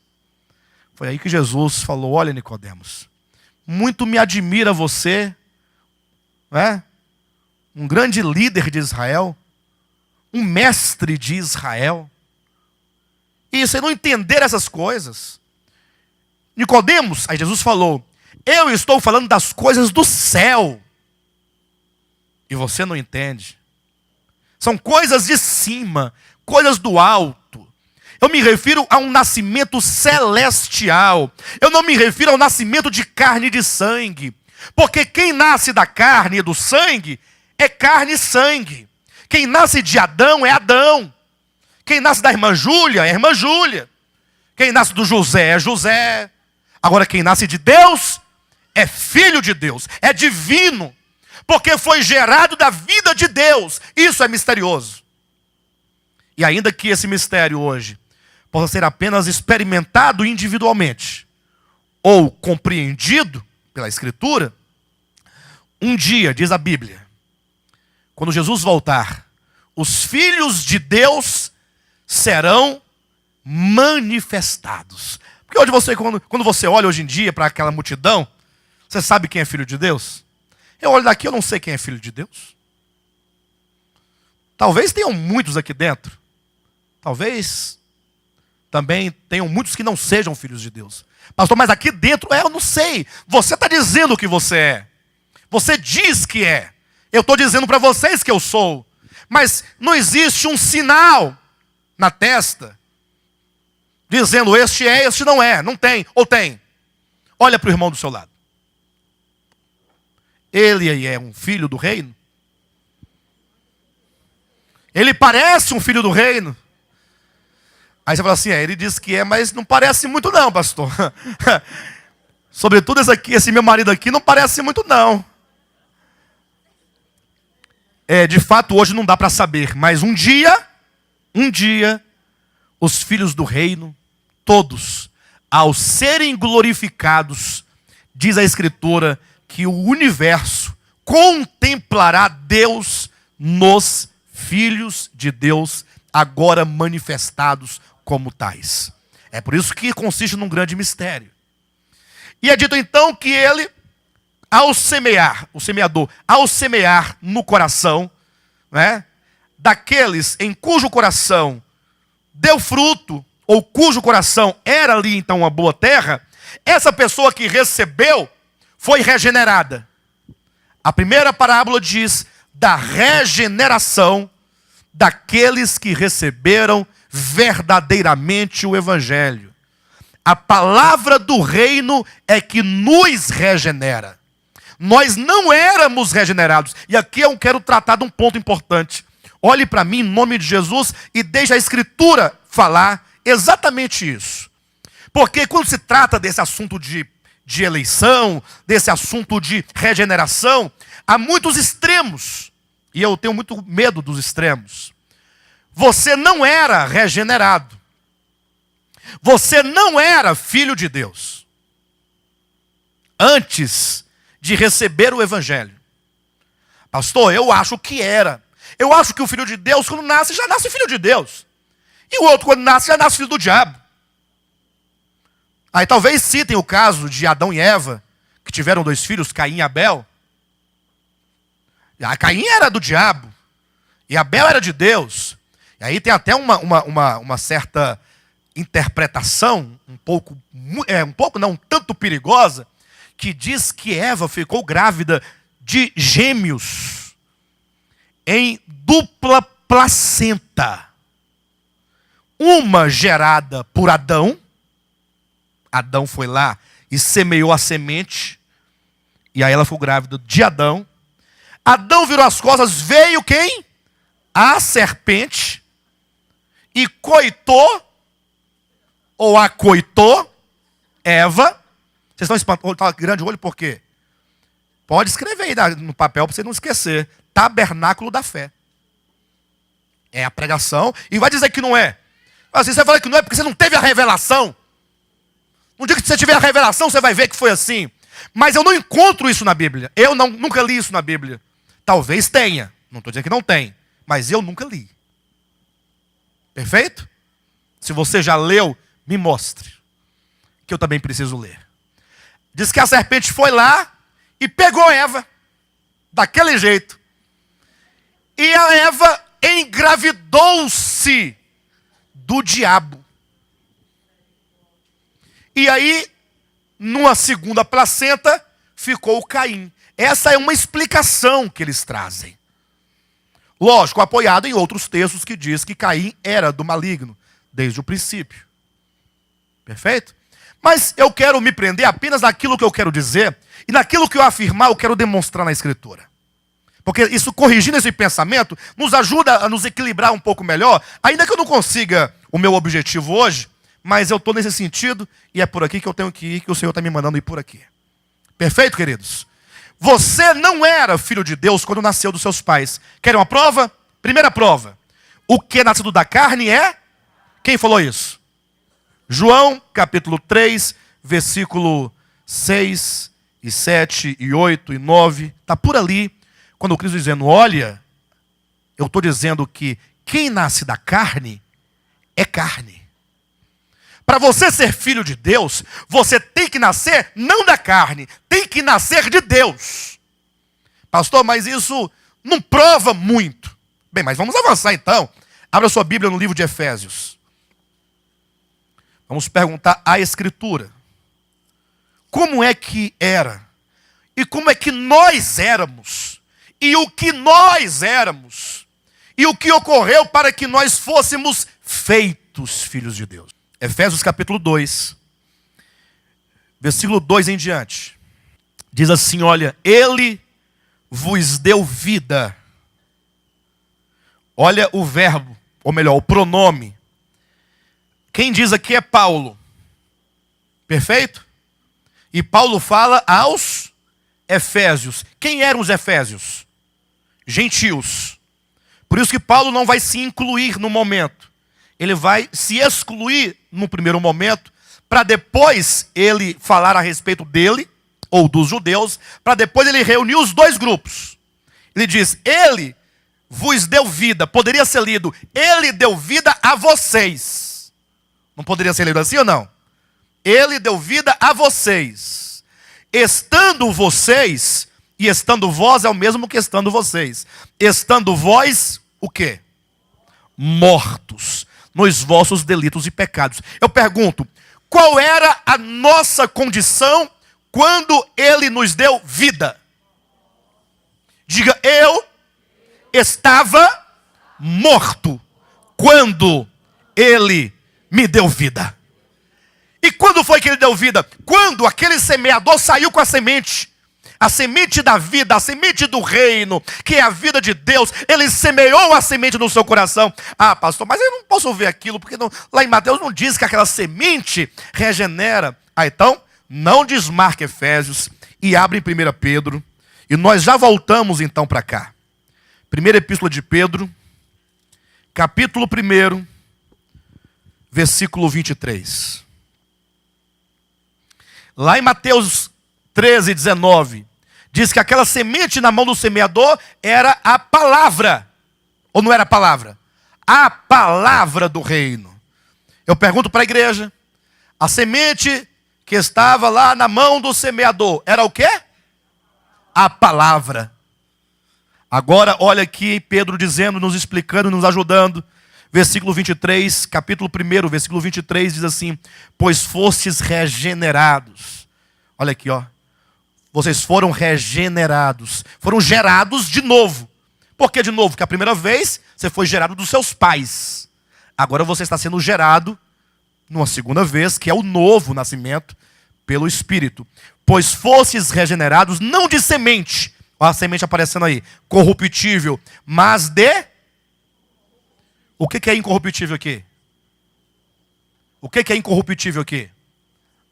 Foi aí que Jesus falou: olha, Nicodemos, muito me admira você, né? Um grande líder de Israel, um mestre de Israel, e você não entender essas coisas. Nicodemos, aí Jesus falou: eu estou falando das coisas do céu, e você não entende. São coisas de cima, coisas do alto. Eu me refiro a um nascimento celestial. Eu não me refiro ao nascimento de carne e de sangue. Porque quem nasce da carne e do sangue é carne e sangue. Quem nasce de Adão é Adão. Quem nasce da irmã Júlia é irmã Júlia. Quem nasce do José é José. Agora quem nasce de Deus é filho de Deus, é divino. Porque foi gerado da vida de Deus. Isso é misterioso. E ainda que esse mistério hoje possa ser apenas experimentado individualmente, ou compreendido pela Escritura, um dia, diz a Bíblia, quando Jesus voltar, os filhos de Deus serão manifestados. Porque hoje quando você olha hoje em dia para aquela multidão, você sabe quem é filho de Deus? Eu olho daqui, eu não sei quem é filho de Deus. Talvez tenham muitos aqui dentro. Talvez também tenham muitos que não sejam filhos de Deus. Pastor, mas aqui dentro, eu não sei. Você está dizendo que você é. Você diz que é. Eu estou dizendo para vocês que eu sou. Mas não existe um sinal na testa dizendo este é, este não é. Não tem, ou tem. Olha para o irmão do seu lado. Ele é um filho do reino? Ele parece um filho do reino? Aí você fala assim: ele diz que é, mas não parece muito não, pastor. Sobretudo esse meu marido aqui não parece muito não. De fato hoje não dá para saber, mas um dia, os filhos do reino, todos, ao serem glorificados, diz a Escritura, que o universo contemplará Deus nos filhos de Deus, agora manifestados como tais. É por isso que consiste num grande mistério. E é dito então que ele, ao semear, o semeador, ao semear no coração, né, daqueles em cujo coração deu fruto, ou cujo coração era ali então uma boa terra, essa pessoa que recebeu foi regenerada. A primeira parábola diz da regeneração daqueles que receberam verdadeiramente o Evangelho. A palavra do reino é que nos regenera. Nós não éramos regenerados. E aqui eu quero tratar de um ponto importante. Olhe para mim em nome de Jesus e deixe a Escritura falar exatamente isso. Porque quando se trata desse assunto de eleição, desse assunto de regeneração, há muitos extremos. E eu tenho muito medo dos extremos. Você não era regenerado. Você não era filho de Deus antes de receber o Evangelho. Pastor, eu acho que era. Eu acho que o filho de Deus, quando nasce, já nasce filho de Deus. E o outro, quando nasce, já nasce filho do diabo. Aí talvez citem o caso de Adão e Eva, que tiveram 2 filhos, Caim e Abel. A Caim era do diabo, e Abel era de Deus. E aí tem até uma certa interpretação, um pouco não, tanto perigosa, que diz que Eva ficou grávida de gêmeos em dupla placenta. uma gerada por Adão. Adão foi lá e semeou a semente. E aí ela ficou grávida de Adão. Adão virou as costas, veio quem? A serpente. E coitou, ou acoitou, Eva. Vocês estão espantados, tá grande o olho por quê? Pode escrever aí no papel para você não esquecer. Tabernáculo da fé. É a pregação. E vai dizer que não é. Assim, você fala que não é porque você não teve a revelação. No dia que você tiver a revelação, você vai ver que foi assim. Mas eu não encontro isso na Bíblia. Eu nunca li isso na Bíblia. Talvez tenha. Não estou dizendo que não tem. Mas eu nunca li. Perfeito? Se você já leu, me mostre. Que eu também preciso ler. Diz que a serpente foi lá e pegou Eva. Daquele jeito. E a Eva engravidou-se do diabo. E aí, numa segunda placenta, ficou o Caim. Essa é uma explicação que eles trazem. Lógico, apoiado em outros textos que diz que Caim era do maligno, desde o princípio. Perfeito? Mas eu quero me prender apenas naquilo que eu quero dizer, e naquilo que eu afirmar, eu quero demonstrar na Escritura. Porque isso, corrigindo esse pensamento, nos ajuda a nos equilibrar um pouco melhor, ainda que eu não consiga o meu objetivo hoje, mas eu estou nesse sentido, e é por aqui que eu tenho que ir, que o Senhor está me mandando ir por aqui. Perfeito, queridos? Você não era filho de Deus quando nasceu dos seus pais. Querem uma prova? Primeira prova. O que é nascido da carne é? Quem falou isso? João, capítulo 3, versículo 6, e 7, e 8, e 9. Está por ali. Quando o Cristo dizendo, olha, eu estou dizendo que quem nasce da carne é carne. Para você ser filho de Deus, você tem que nascer não da carne, tem que nascer de Deus. Pastor, mas isso não prova muito. Bem, mas vamos avançar então. Abra sua Bíblia no livro de Efésios. Vamos perguntar à Escritura. Como é que era? E como é que nós éramos? E o que nós éramos? E o que ocorreu para que nós fôssemos feitos filhos de Deus? Efésios capítulo 2, versículo 2 em diante. Diz assim, olha, Ele vos deu vida. Olha o verbo, ou melhor, o pronome. Quem diz aqui é Paulo. Perfeito? E Paulo fala aos Efésios. Quem eram os Efésios? Gentios. Por isso que Paulo não vai se incluir no momento. Ele vai se excluir no primeiro momento, para depois ele falar a respeito dele, ou dos judeus, para depois ele reunir os dois grupos. Ele diz, Ele vos deu vida. Poderia ser lido, Ele deu vida a vocês. Não poderia ser lido assim ou não? Ele deu vida a vocês. Estando vocês, e estando vós é o mesmo que estando vocês. Estando vós, o quê? Mortos nos vossos delitos e pecados. Eu pergunto, qual era a nossa condição quando Ele nos deu vida? Diga, eu estava morto quando Ele me deu vida. E quando foi que Ele deu vida? Quando aquele semeador saiu com a semente da vida, a semente do reino, que é a vida de Deus. Ele semeou a semente no seu coração. Ah, pastor, mas eu não posso ver aquilo, porque não, lá em Mateus não diz que aquela semente regenera. Ah, então, não desmarque Efésios e abre em 1 Pedro. E nós já voltamos então para cá. Primeira Epístola de Pedro, capítulo 1, versículo 23. Lá em Mateus 13, 19, diz que aquela semente na mão do semeador era a palavra. Ou não era a palavra? A palavra do reino. Eu pergunto para a igreja, a semente que estava lá na mão do semeador, era o quê? A palavra. Agora, olha aqui Pedro dizendo, nos explicando, nos ajudando. Versículo 23, capítulo 1, versículo 23, diz assim, pois fostes regenerados. Olha aqui, ó. Vocês foram regenerados. Foram gerados de novo. Por que de novo? Porque a primeira vez você foi gerado dos seus pais. Agora você está sendo gerado numa segunda vez, que é o novo nascimento pelo Espírito. Pois fostes regenerados, não de semente, olha a semente aparecendo aí, corruptível, mas de... O que é incorruptível aqui? O que é incorruptível aqui?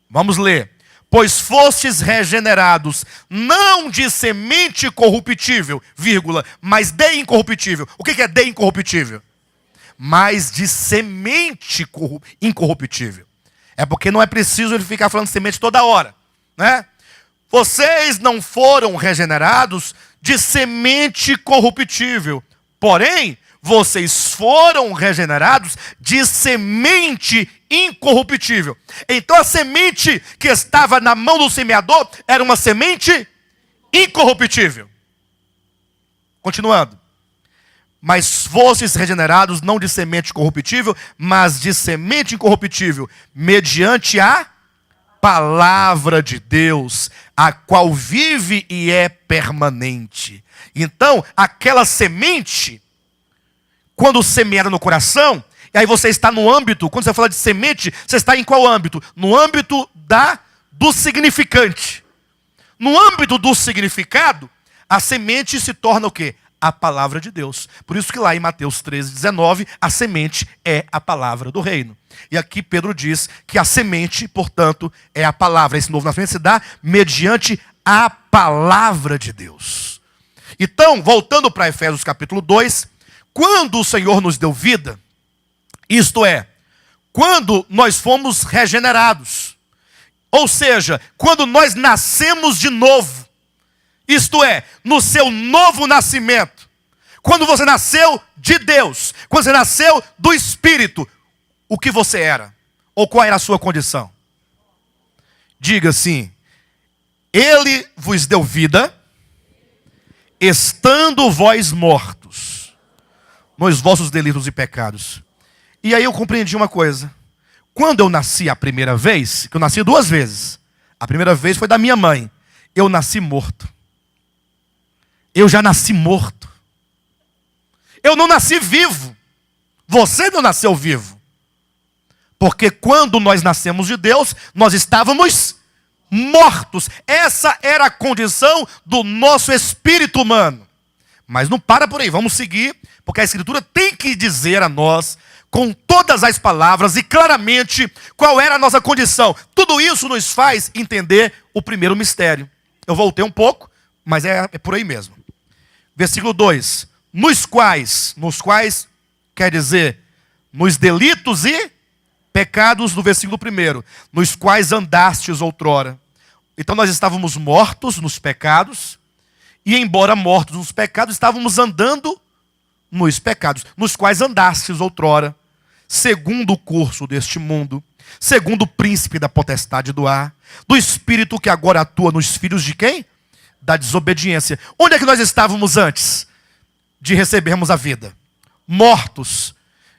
Vamos ler. Pois fostes regenerados, não de semente corruptível, vírgula, mas de incorruptível. O que é de incorruptível? Mas de semente incorruptível. É porque não é preciso ele ficar falando de semente toda hora, né? Vocês não foram regenerados de semente corruptível, porém, vocês foram regenerados de semente incorruptível. Então a semente que estava na mão do semeador era uma semente incorruptível. Continuando. Mas fostes regenerados não de semente corruptível, mas de semente incorruptível, mediante a palavra de Deus, a qual vive e é permanente. Então, aquela semente, quando semeada no coração, e aí você está no âmbito, quando você fala de semente, você está em qual âmbito? No âmbito do significante. No âmbito do significado, a semente se torna o quê? A palavra de Deus. Por isso que lá em Mateus 13:19, a semente é a palavra do reino. E aqui Pedro diz que a semente, portanto, é a palavra. Esse novo nascimento se dá mediante a palavra de Deus. Então, voltando para Efésios capítulo 2, quando o Senhor nos deu vida, isto é, quando nós fomos regenerados, ou seja, quando nós nascemos de novo, isto é, no seu novo nascimento, quando você nasceu de Deus, quando você nasceu do Espírito, o que você era? Ou qual era a sua condição? Diga assim: Ele vos deu vida, estando vós mortos nos vossos delitos e pecados. E aí eu compreendi uma coisa. Quando eu nasci a primeira vez, que eu nasci duas vezes. A primeira vez foi da minha mãe. Eu nasci morto. Eu já nasci morto. Eu não nasci vivo. Você não nasceu vivo. Porque quando nós nascemos de Deus, nós estávamos mortos. Essa era a condição do nosso espírito humano. Mas não para por aí, vamos seguir, porque a Escritura tem que dizer a nós, com todas as palavras e claramente, qual era a nossa condição. Tudo isso nos faz entender o primeiro mistério. Eu voltei um pouco, mas é por aí mesmo. Versículo 2. Nos quais quer dizer, nos delitos e pecados do versículo 1, nos quais andastes outrora. Então nós estávamos mortos nos pecados, e embora mortos nos pecados, estávamos andando nos pecados, nos quais andastes outrora, segundo o curso deste mundo, segundo o príncipe da potestade do ar, do espírito que agora atua nos filhos de quem? Da desobediência. Onde é que nós estávamos antes de recebermos a vida? Mortos.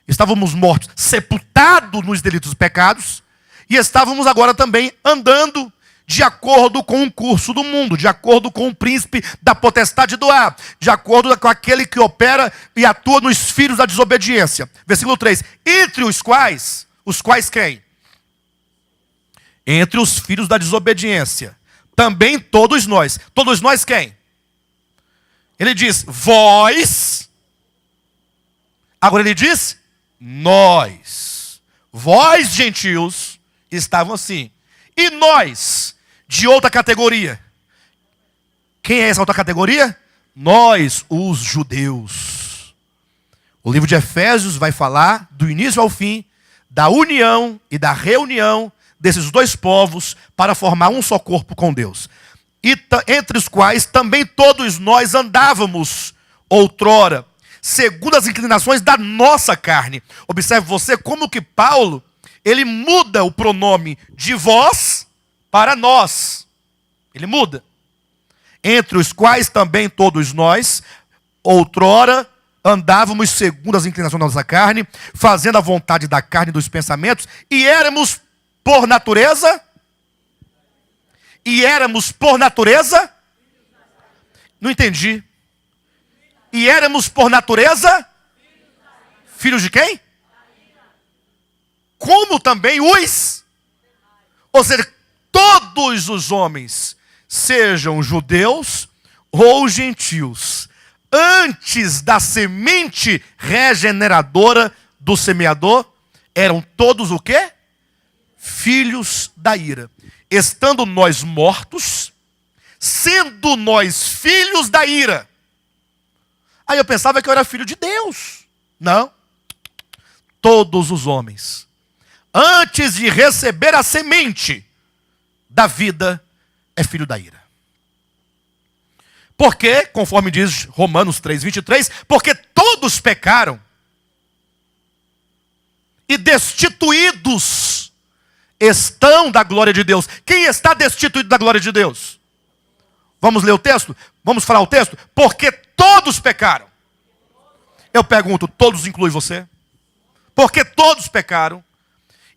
Estávamos mortos, sepultados nos delitos e pecados, e estávamos agora também andando de acordo com o curso do mundo, de acordo com o príncipe da potestade do ar, de acordo com aquele que opera e atua nos filhos da desobediência. Versículo 3. Entre os quais quem? Entre os filhos da desobediência. Também todos nós. Todos nós quem? Ele diz, vós. Agora ele diz, nós. Vós, gentios, estavam assim. E nós, de outra categoria. Quem é essa outra categoria? Nós, os judeus. O livro de Efésios vai falar, do início ao fim, da união e da reunião desses dois povos para formar um só corpo com Deus. E entre os quais também todos nós andávamos outrora, segundo as inclinações da nossa carne. Observe você como que Paulo, ele muda o pronome de vós para nós. Ele muda. Entre os quais também todos nós, outrora, andávamos segundo as inclinações da nossa carne, fazendo a vontade da carne e dos pensamentos, e éramos por natureza? Não entendi. E éramos por natureza? Filhos de quem? como também os, ou seja, todos os homens, sejam judeus ou gentios, antes da semente regeneradora do semeador, eram todos o quê? Filhos da ira. Estando nós mortos, sendo nós filhos da ira. Aí eu pensava que eu era filho de Deus. Não. Todos os homens, antes de receber a semente da vida, é filho da ira. Porque, conforme diz Romanos 3:23, porque todos pecaram e destituídos estão da glória de Deus. Quem está destituído da glória de Deus? Vamos ler o texto? Vamos falar o texto? Porque todos pecaram. Eu pergunto, todos inclui você? Porque todos pecaram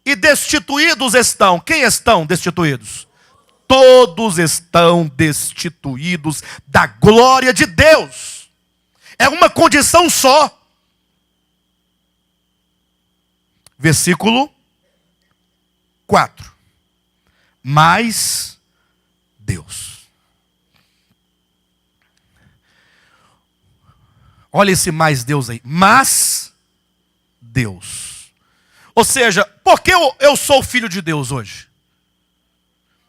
e destituídos estão. Quem estão destituídos? Todos estão destituídos da glória de Deus. É uma condição só. Versículo 4. Mas Deus. Olha esse mais Deus aí. Mas Deus. Ou seja, por que eu sou filho de Deus hoje?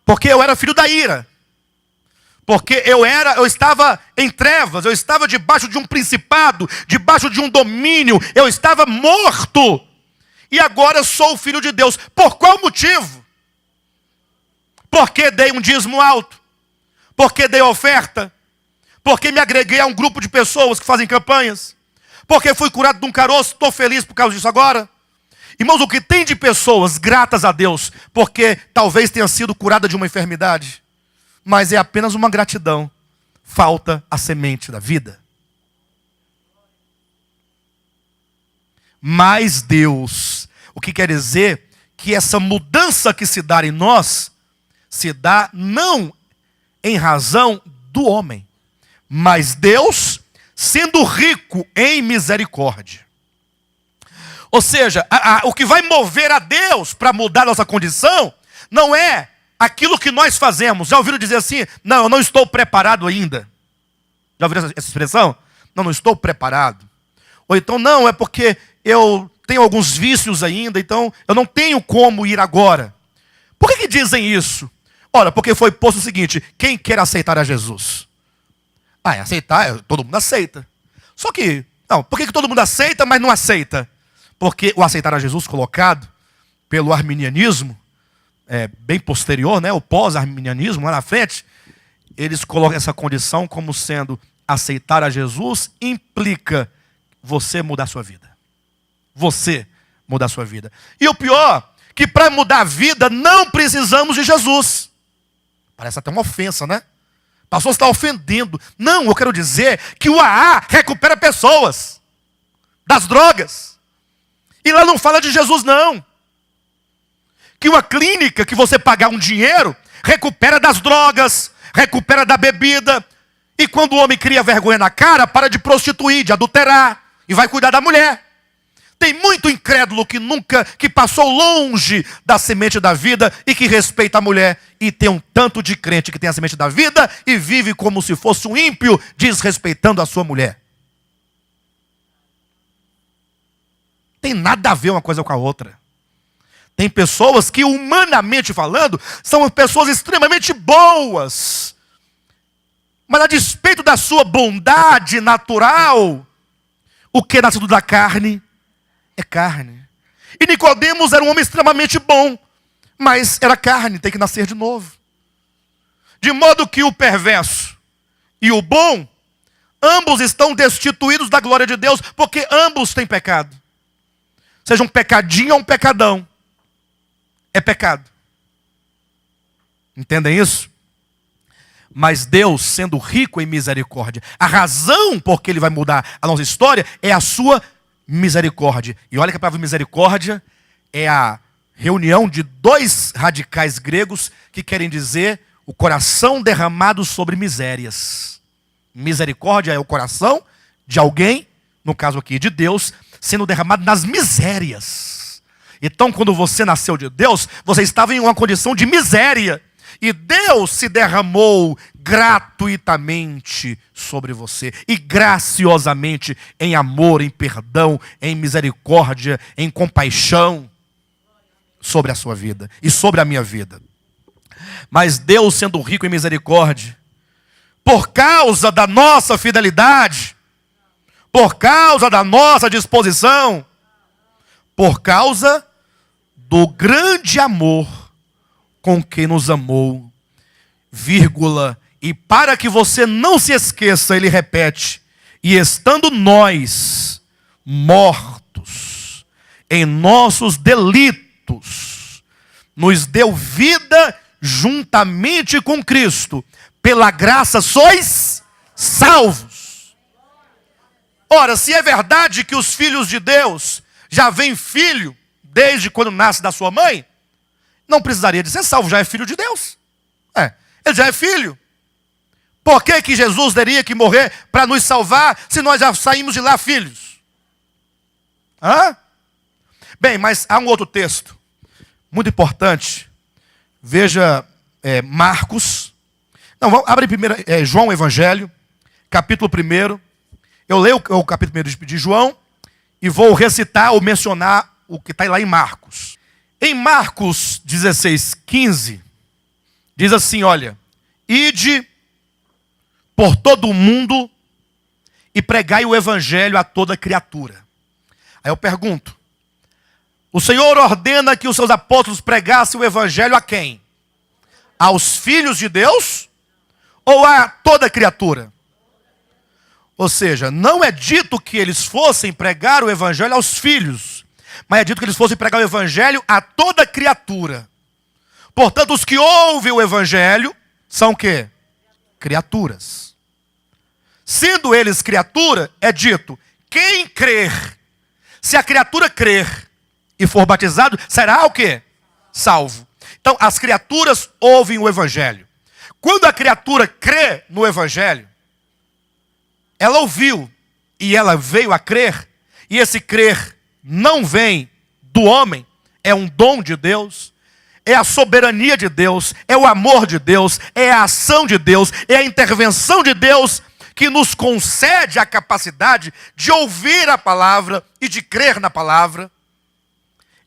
Porque eu era filho da ira. Porque eu estava em trevas, eu estava debaixo de um principado, debaixo de um domínio, eu estava morto. E agora eu sou o filho de Deus. Por qual motivo? Porque dei um dízimo alto. Porque dei oferta. Porque me agreguei a um grupo de pessoas que fazem campanhas. Porque fui curado de um caroço, estou feliz por causa disso agora. Irmãos, o que tem de pessoas gratas a Deus, porque talvez tenha sido curada de uma enfermidade, mas é apenas uma gratidão. Falta a semente da vida. Mas Deus, o que quer dizer que essa mudança que se dá em nós, se dá não em razão do homem, mas Deus sendo rico em misericórdia. Ou seja, o que vai mover a Deus para mudar nossa condição, não é aquilo que nós fazemos. Já ouviram dizer assim, não, eu não estou preparado ainda. Já ouviram essa expressão? Não estou preparado. Ou então, não, é porque eu tenho alguns vícios ainda, então eu não tenho como ir agora. Por que dizem isso? Ora, porque foi posto o seguinte, quem quer aceitar a Jesus? Aceitar, todo mundo aceita. Só que, não, por que todo mundo aceita, mas não aceita? Porque o aceitar a Jesus colocado pelo arminianismo, bem posterior, né, o pós-arminianismo, lá na frente, eles colocam essa condição como sendo aceitar a Jesus implica você mudar a sua vida. Você mudar a sua vida. E o pior, que para mudar a vida não precisamos de Jesus. Parece até uma ofensa, né? O pastor está ofendendo. Não, eu quero dizer que o AA recupera pessoas das drogas. E lá não fala de Jesus, não. Que uma clínica que você pagar um dinheiro, recupera das drogas, recupera da bebida. E quando o homem cria vergonha na cara, para de prostituir, de adulterar. E vai cuidar da mulher. Tem muito incrédulo que passou longe da semente da vida e que respeita a mulher. E tem um tanto de crente que tem a semente da vida e vive como se fosse um ímpio, desrespeitando a sua mulher. Tem nada a ver uma coisa com a outra. Tem pessoas que, humanamente falando, são pessoas extremamente boas. Mas a despeito da sua bondade natural, o que é nascido da carne é carne. E Nicodemos era um homem extremamente bom, mas era carne, tem que nascer de novo. De modo que o perverso e o bom, ambos estão destituídos da glória de Deus, porque ambos têm pecado. Seja um pecadinho ou um pecadão, é pecado. Entendem isso? Mas Deus, sendo rico em misericórdia, a razão por que Ele vai mudar a nossa história é a sua misericórdia. E olha que a palavra misericórdia é a reunião de dois radicais gregos que querem dizer o coração derramado sobre misérias. Misericórdia é o coração de alguém, no caso aqui de Deus, sendo derramado nas misérias. Então, quando você nasceu de Deus, você estava em uma condição de miséria. E Deus se derramou gratuitamente sobre você. E graciosamente em amor, em perdão, em misericórdia, em compaixão sobre a sua vida e sobre a minha vida. Mas Deus, sendo rico em misericórdia, por causa da nossa fidelidade, por causa da nossa disposição, por causa do grande amor com que nos amou, vírgula, e para que você não se esqueça, ele repete, e estando nós mortos em nossos delitos, nos deu vida juntamente com Cristo, pela graça sois salvos. Ora, se é verdade que os filhos de Deus já vêm filho desde quando nasce da sua mãe, não precisaria de ser salvo, já é filho de Deus. Ele já é filho. Por que que Jesus teria que morrer para nos salvar, se nós já saímos de lá filhos? Bem, mas há um outro texto, muito importante. Veja Marcos. Não, abre primeiro João Evangelho, capítulo 1. Eu leio o capítulo 1 de João e vou recitar ou mencionar o que está lá em Marcos. Em Marcos 16:15, diz assim, olha, ide por todo o mundo e pregai o evangelho a toda criatura. Aí eu pergunto, o Senhor ordena que os seus apóstolos pregassem o evangelho a quem? Aos filhos de Deus ou a toda criatura? Ou seja, não é dito que eles fossem pregar o evangelho aos filhos, mas é dito que eles fossem pregar o evangelho a toda criatura. Portanto, os que ouvem o evangelho são o quê? Criaturas. Sendo eles criatura, é dito, quem crer, se a criatura crer e for batizado, será o quê? Salvo. Então, as criaturas ouvem o evangelho. Quando a criatura crê no evangelho, ela ouviu e ela veio a crer, e esse crer não vem do homem, é um dom de Deus, é a soberania de Deus, é o amor de Deus, é a ação de Deus, é a intervenção de Deus que nos concede a capacidade de ouvir a palavra e de crer na palavra.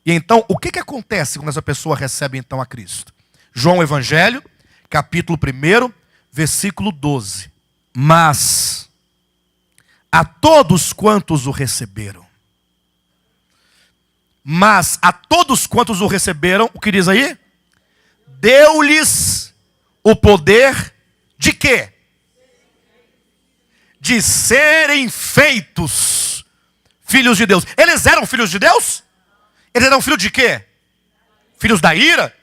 E então, o que acontece quando essa pessoa recebe então a Cristo? João Evangelho, capítulo 1, versículo 12. Mas a todos quantos o receberam, o que diz aí? Deu-lhes o poder de quê? De serem feitos filhos de Deus. Eles eram filhos de Deus? Eles eram filhos de quê? Filhos da ira?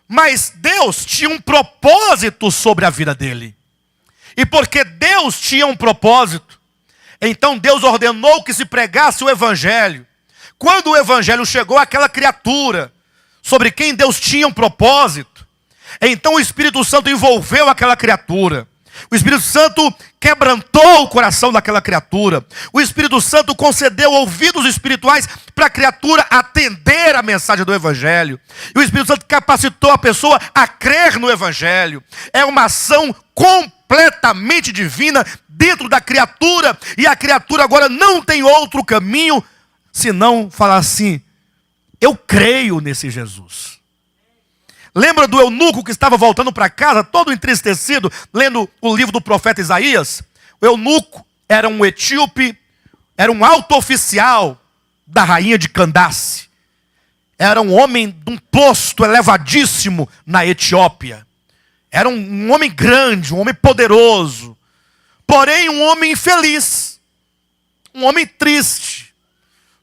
Mas Deus tinha um propósito sobre a vida dele. E porque Deus tinha um propósito, então Deus ordenou que se pregasse o evangelho. Quando o evangelho chegou àquela criatura, sobre quem Deus tinha um propósito, então o Espírito Santo envolveu aquela criatura. O Espírito Santo quebrantou o coração daquela criatura. O Espírito Santo concedeu ouvidos espirituais para a criatura atender a mensagem do evangelho. E o Espírito Santo capacitou a pessoa a crer no evangelho. É uma ação completamente divina dentro da criatura. E a criatura agora não tem outro caminho senão falar assim, eu creio nesse Jesus. Lembra do eunuco que estava voltando para casa, todo entristecido, lendo o livro do profeta Isaías? O eunuco era um etíope, era um alto oficial da rainha de Candace. Era um homem de um posto elevadíssimo na Etiópia. Era um homem grande, um homem poderoso. Porém, um homem infeliz. Um homem triste.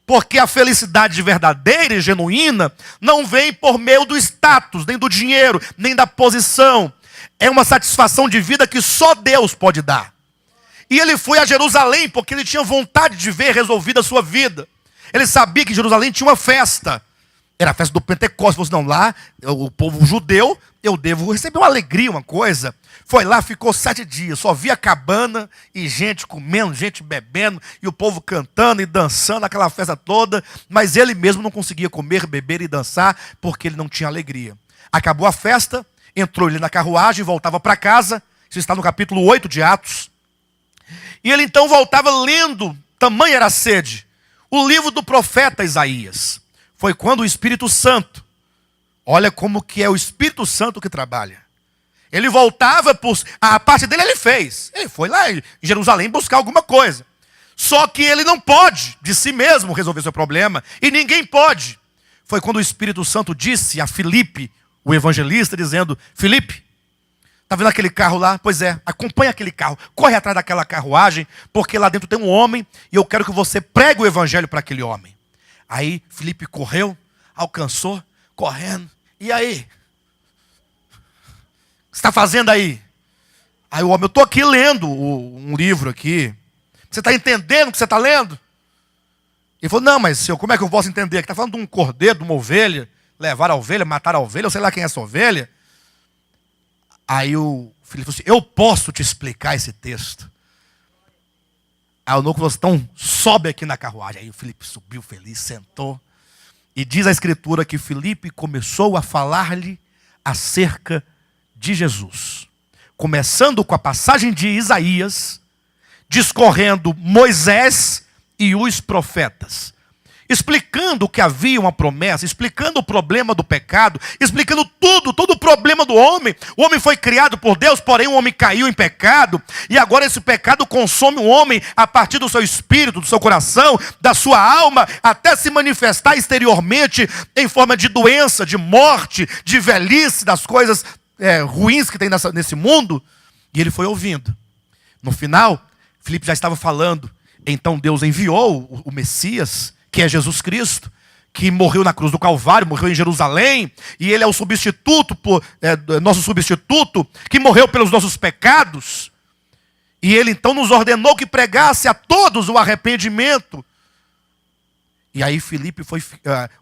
Porque a felicidade verdadeira e genuína não vem por meio do status, nem do dinheiro, nem da posição. É uma satisfação de vida que só Deus pode dar. E ele foi a Jerusalém porque ele tinha vontade de ver resolvida a sua vida. Ele sabia que Jerusalém tinha uma festa. Era a festa do Pentecostes. Falou assim, não, lá, o povo judeu, eu devo receber uma alegria, uma coisa. Foi lá, ficou 7 dias. Só via cabana e gente comendo, gente bebendo, e o povo cantando e dançando, aquela festa toda. Mas ele mesmo não conseguia comer, beber e dançar, porque ele não tinha alegria. Acabou a festa, entrou ele na carruagem, voltava para casa. Isso está no capítulo 8 de Atos. E ele então voltava lendo, tamanha era a sede, o livro do profeta Isaías. Foi quando o Espírito Santo, olha como que é o Espírito Santo que trabalha. Ele voltava, a parte dele ele fez. Ele foi lá em Jerusalém buscar alguma coisa. Só que ele não pode, de si mesmo, resolver seu problema. E ninguém pode. Foi quando o Espírito Santo disse a Filipe, o evangelista, dizendo, Filipe, está vendo aquele carro lá? Pois é, acompanha aquele carro. Corre atrás daquela carruagem, porque lá dentro tem um homem e eu quero que você pregue o evangelho para aquele homem. Aí Filipe correu, alcançou, correndo. E aí? O que você está fazendo aí? Aí o homem, eu estou aqui lendo um livro aqui. Você está entendendo o que você está lendo? Ele falou, não, mas senhor, como é que eu posso entender? Está falando de um cordeiro, de uma ovelha. Levar a ovelha, matar a ovelha, eu sei lá quem é essa ovelha. Aí o Filipe falou assim, eu posso te explicar esse texto. Aí o eunuco falou assim, então sobe aqui na carruagem. Aí o Filipe subiu feliz, sentou. E diz a escritura que Filipe começou a falar-lhe acerca de Jesus. Começando com a passagem de Isaías, discorrendo Moisés e os profetas. Explicando que havia uma promessa, explicando o problema do pecado, explicando todo o problema do homem. O homem foi criado por Deus, porém o homem caiu em pecado, e agora esse pecado consome o homem a partir do seu espírito, do seu coração, da sua alma, até se manifestar exteriormente em forma de doença, de morte, de velhice, das coisas ruins que tem nesse mundo. E ele foi ouvindo. No final, Filipe já estava falando, então Deus enviou o Messias, que é Jesus Cristo, que morreu na cruz do Calvário, morreu em Jerusalém, e ele é o substituto, nosso substituto, que morreu pelos nossos pecados, e ele então nos ordenou que pregasse a todos o arrependimento. E aí Filipe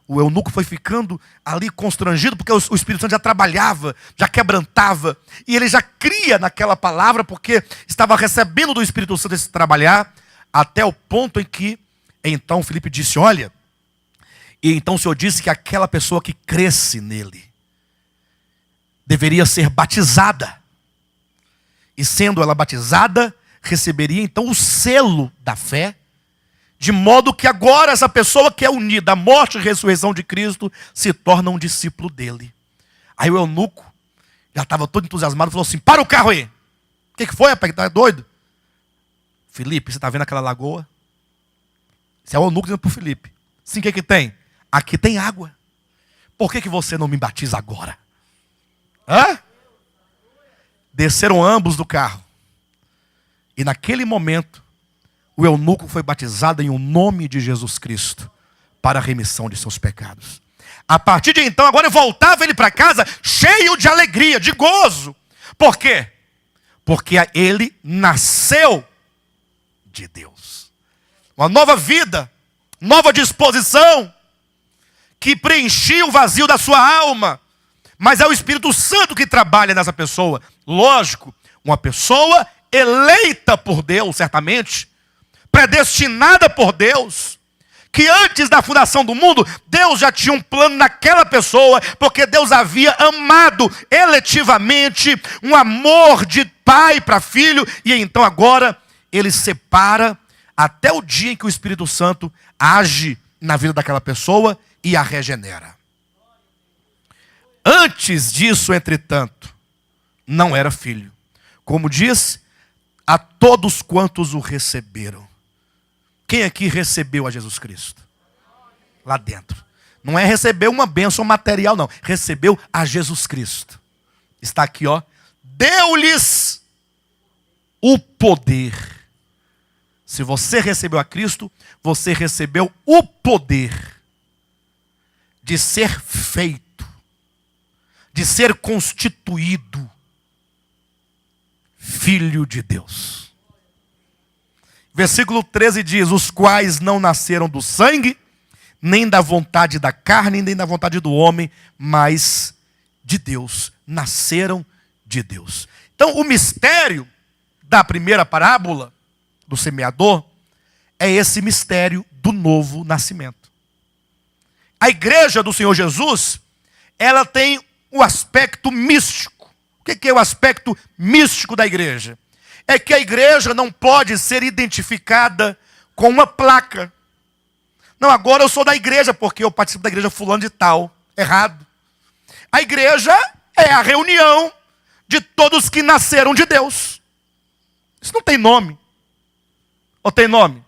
o eunuco foi ficando ali constrangido, porque o Espírito Santo já trabalhava, já quebrantava, e ele já cria naquela palavra, porque estava recebendo do Espírito Santo esse trabalhar, até o ponto em que então Filipe disse, olha, e então o Senhor disse que aquela pessoa que cresce nele deveria ser batizada. E sendo ela batizada, receberia então o selo da fé, de modo que agora essa pessoa que é unida à morte e ressurreição de Cristo se torna um discípulo dele. Aí o eunuco já estava todo entusiasmado, falou assim, para o carro aí. O que foi, rapaz? Está doido? Filipe, você está vendo aquela lagoa? Esse é o eunuco dizendo para o Filipe. Sim, o que tem? Aqui tem água. Por que você não me batiza agora? Hã? Desceram ambos do carro. E naquele momento, o eunuco foi batizado em o nome de Jesus Cristo, para a remissão de seus pecados. A partir de então, agora voltava ele para casa, cheio de alegria, de gozo. Por quê? Porque ele nasceu de Deus. Uma nova vida, nova disposição, que preenchia o vazio da sua alma. Mas é o Espírito Santo que trabalha nessa pessoa. Lógico, uma pessoa eleita por Deus, certamente, predestinada por Deus, que antes da fundação do mundo, Deus já tinha um plano naquela pessoa, porque Deus havia amado eletivamente, um amor de pai para filho, e então agora ele separa até o dia em que o Espírito Santo age na vida daquela pessoa e a regenera. Antes disso, entretanto, não era filho. Como diz, a todos quantos o receberam. Quem aqui recebeu a Jesus Cristo? Lá dentro. Não é receber uma bênção material, não. Recebeu a Jesus Cristo. Está aqui, ó. Deu-lhes o poder. Se você recebeu a Cristo, você recebeu o poder de ser feito, de ser constituído filho de Deus. Versículo 13 diz, os quais não nasceram do sangue, nem da vontade da carne, nem da vontade do homem, mas de Deus. Nasceram de Deus. Então, o mistério da primeira parábola do semeador é esse mistério do novo nascimento. A igreja do Senhor Jesus, ela tem o aspecto místico. O que é o aspecto místico da igreja? É que a igreja não pode ser identificada com uma placa. Não, agora eu sou da igreja porque eu participo da igreja fulano de tal. Errado. A igreja é a reunião de todos que nasceram de Deus. Isso não tem nome. Ou tem nome?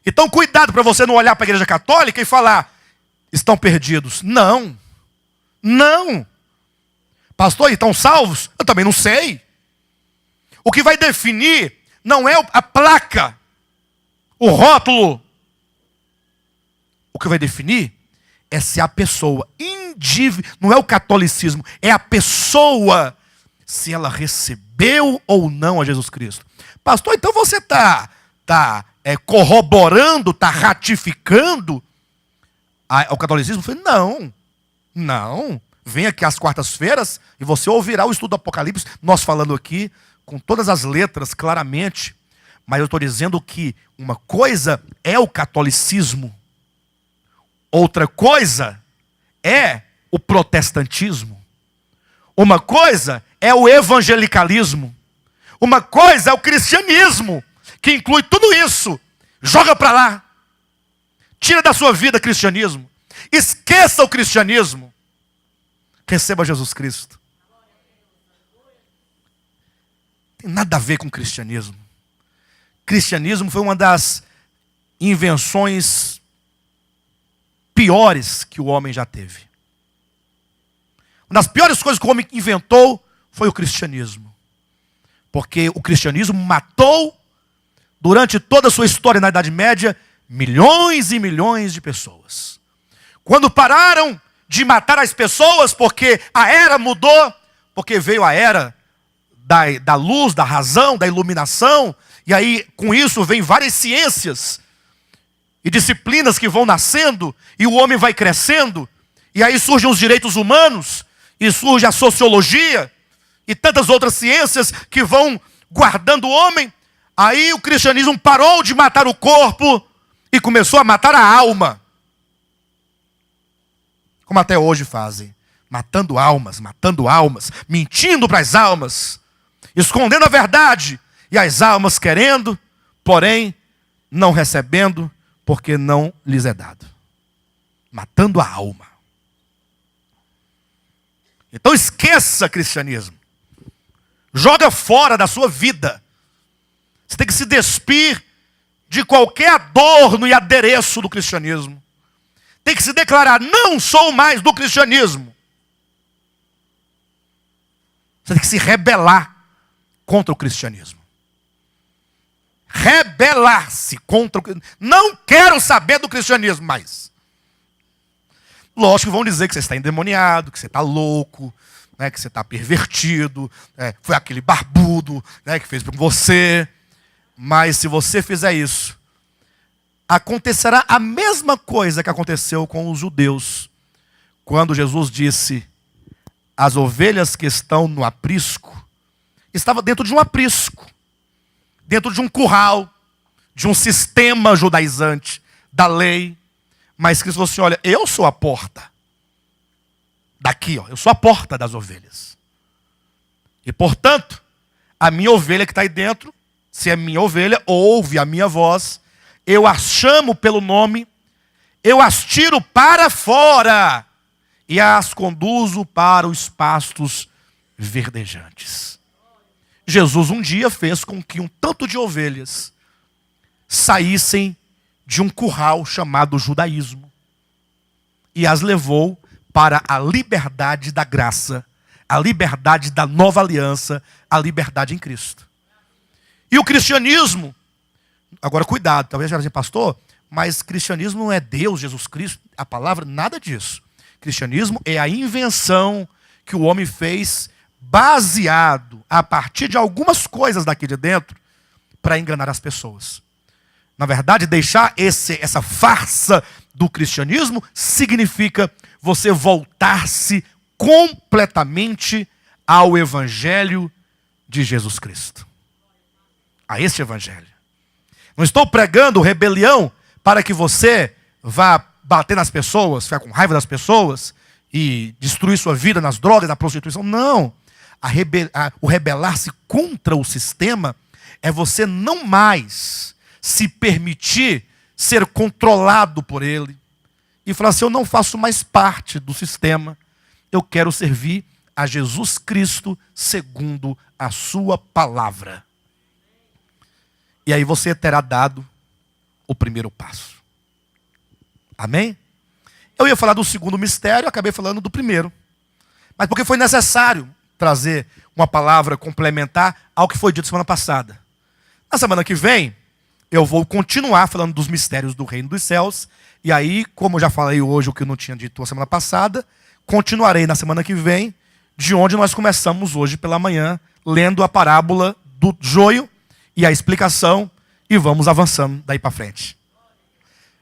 Então cuidado para você não olhar para a igreja católica e falar, estão perdidos. Não. Não. Pastor, estão salvos? Eu também não sei. O que vai definir não é a placa, o rótulo. O que vai definir é se a pessoa, não é o catolicismo, é a pessoa, se ela recebeu ou não a Jesus Cristo. Pastor, então você está corroborando, está ratificando o catolicismo? Eu falei, não. Vem aqui às quartas-feiras e você ouvirá o estudo do Apocalipse, nós falando aqui com todas as letras, claramente. Mas eu estou dizendo que uma coisa é o catolicismo, outra coisa é o protestantismo, uma coisa é o evangelicalismo, uma coisa é o cristianismo, que inclui tudo isso. Joga para lá. Tira da sua vida cristianismo. Esqueça o cristianismo. Receba Jesus Cristo. Tem nada a ver com cristianismo. Cristianismo foi uma das invenções piores que o homem já teve. Uma das piores coisas que o homem inventou foi o cristianismo. Porque o cristianismo matou, durante toda a sua história na Idade Média, milhões e milhões de pessoas. Quando pararam de matar as pessoas, porque a era mudou, porque veio a era da luz, da razão, da iluminação, e aí com isso vem várias ciências e disciplinas que vão nascendo, e o homem vai crescendo, e aí surgem os direitos humanos, e surge a sociologia, e tantas outras ciências que vão guardando o homem. Aí o cristianismo parou de matar o corpo e começou a matar a alma. Como até hoje fazem. Matando almas, mentindo para as almas, escondendo a verdade, e as almas querendo, porém não recebendo, porque não lhes é dado. Matando a alma. Então esqueça cristianismo. Joga fora da sua vida. Você tem que se despir de qualquer adorno e adereço do cristianismo. Tem que se declarar, não sou mais do cristianismo. Você tem que se rebelar contra o cristianismo. Rebelar-se contra o cristianismo. Não quero saber do cristianismo mais. Lógico que vão dizer que você está endemoniado, que você está louco, né, que você está pervertido, foi aquele barbudo, né, que fez com você. Mas se você fizer isso, acontecerá a mesma coisa que aconteceu com os judeus. Quando Jesus disse, as ovelhas que estão no aprisco, estava dentro de um aprisco, dentro de um curral, de um sistema judaizante, da lei. Mas Cristo falou assim, olha, eu sou a porta. Daqui, ó, eu sou a porta das ovelhas. E portanto, a minha ovelha que está aí dentro, se é minha ovelha, ouve a minha voz, eu as chamo pelo nome, eu as tiro para fora e as conduzo para os pastos verdejantes. Jesus um dia fez com que um tanto de ovelhas saíssem de um curral chamado judaísmo e as levou para a liberdade da graça, a liberdade da nova aliança, a liberdade em Cristo. E o cristianismo, agora cuidado, talvez já dizer, pastor, mas cristianismo não é Deus, Jesus Cristo, a palavra, nada disso. Cristianismo é a invenção que o homem fez baseado a partir de algumas coisas daqui de dentro para enganar as pessoas. Na verdade, deixar essa farsa do cristianismo significa você voltar-se completamente ao Evangelho de Jesus Cristo. A esse Evangelho. Não estou pregando rebelião para que você vá bater nas pessoas, ficar com raiva das pessoas e destruir sua vida nas drogas, na prostituição. Não. O rebelar-se contra o sistema é você não mais se permitir ser controlado por ele e falar assim: eu não faço mais parte do sistema, eu quero servir a Jesus Cristo segundo a sua palavra. E aí você terá dado o primeiro passo. Amém? Eu ia falar do segundo mistério, acabei falando do primeiro. Mas porque foi necessário trazer uma palavra complementar ao que foi dito semana passada. Na semana que vem, eu vou continuar falando dos mistérios do reino dos céus. E aí, como eu já falei hoje o que eu não tinha dito a semana passada, continuarei na semana que vem, de onde nós começamos hoje pela manhã, lendo a parábola do joio e a explicação, e vamos avançando daí para frente.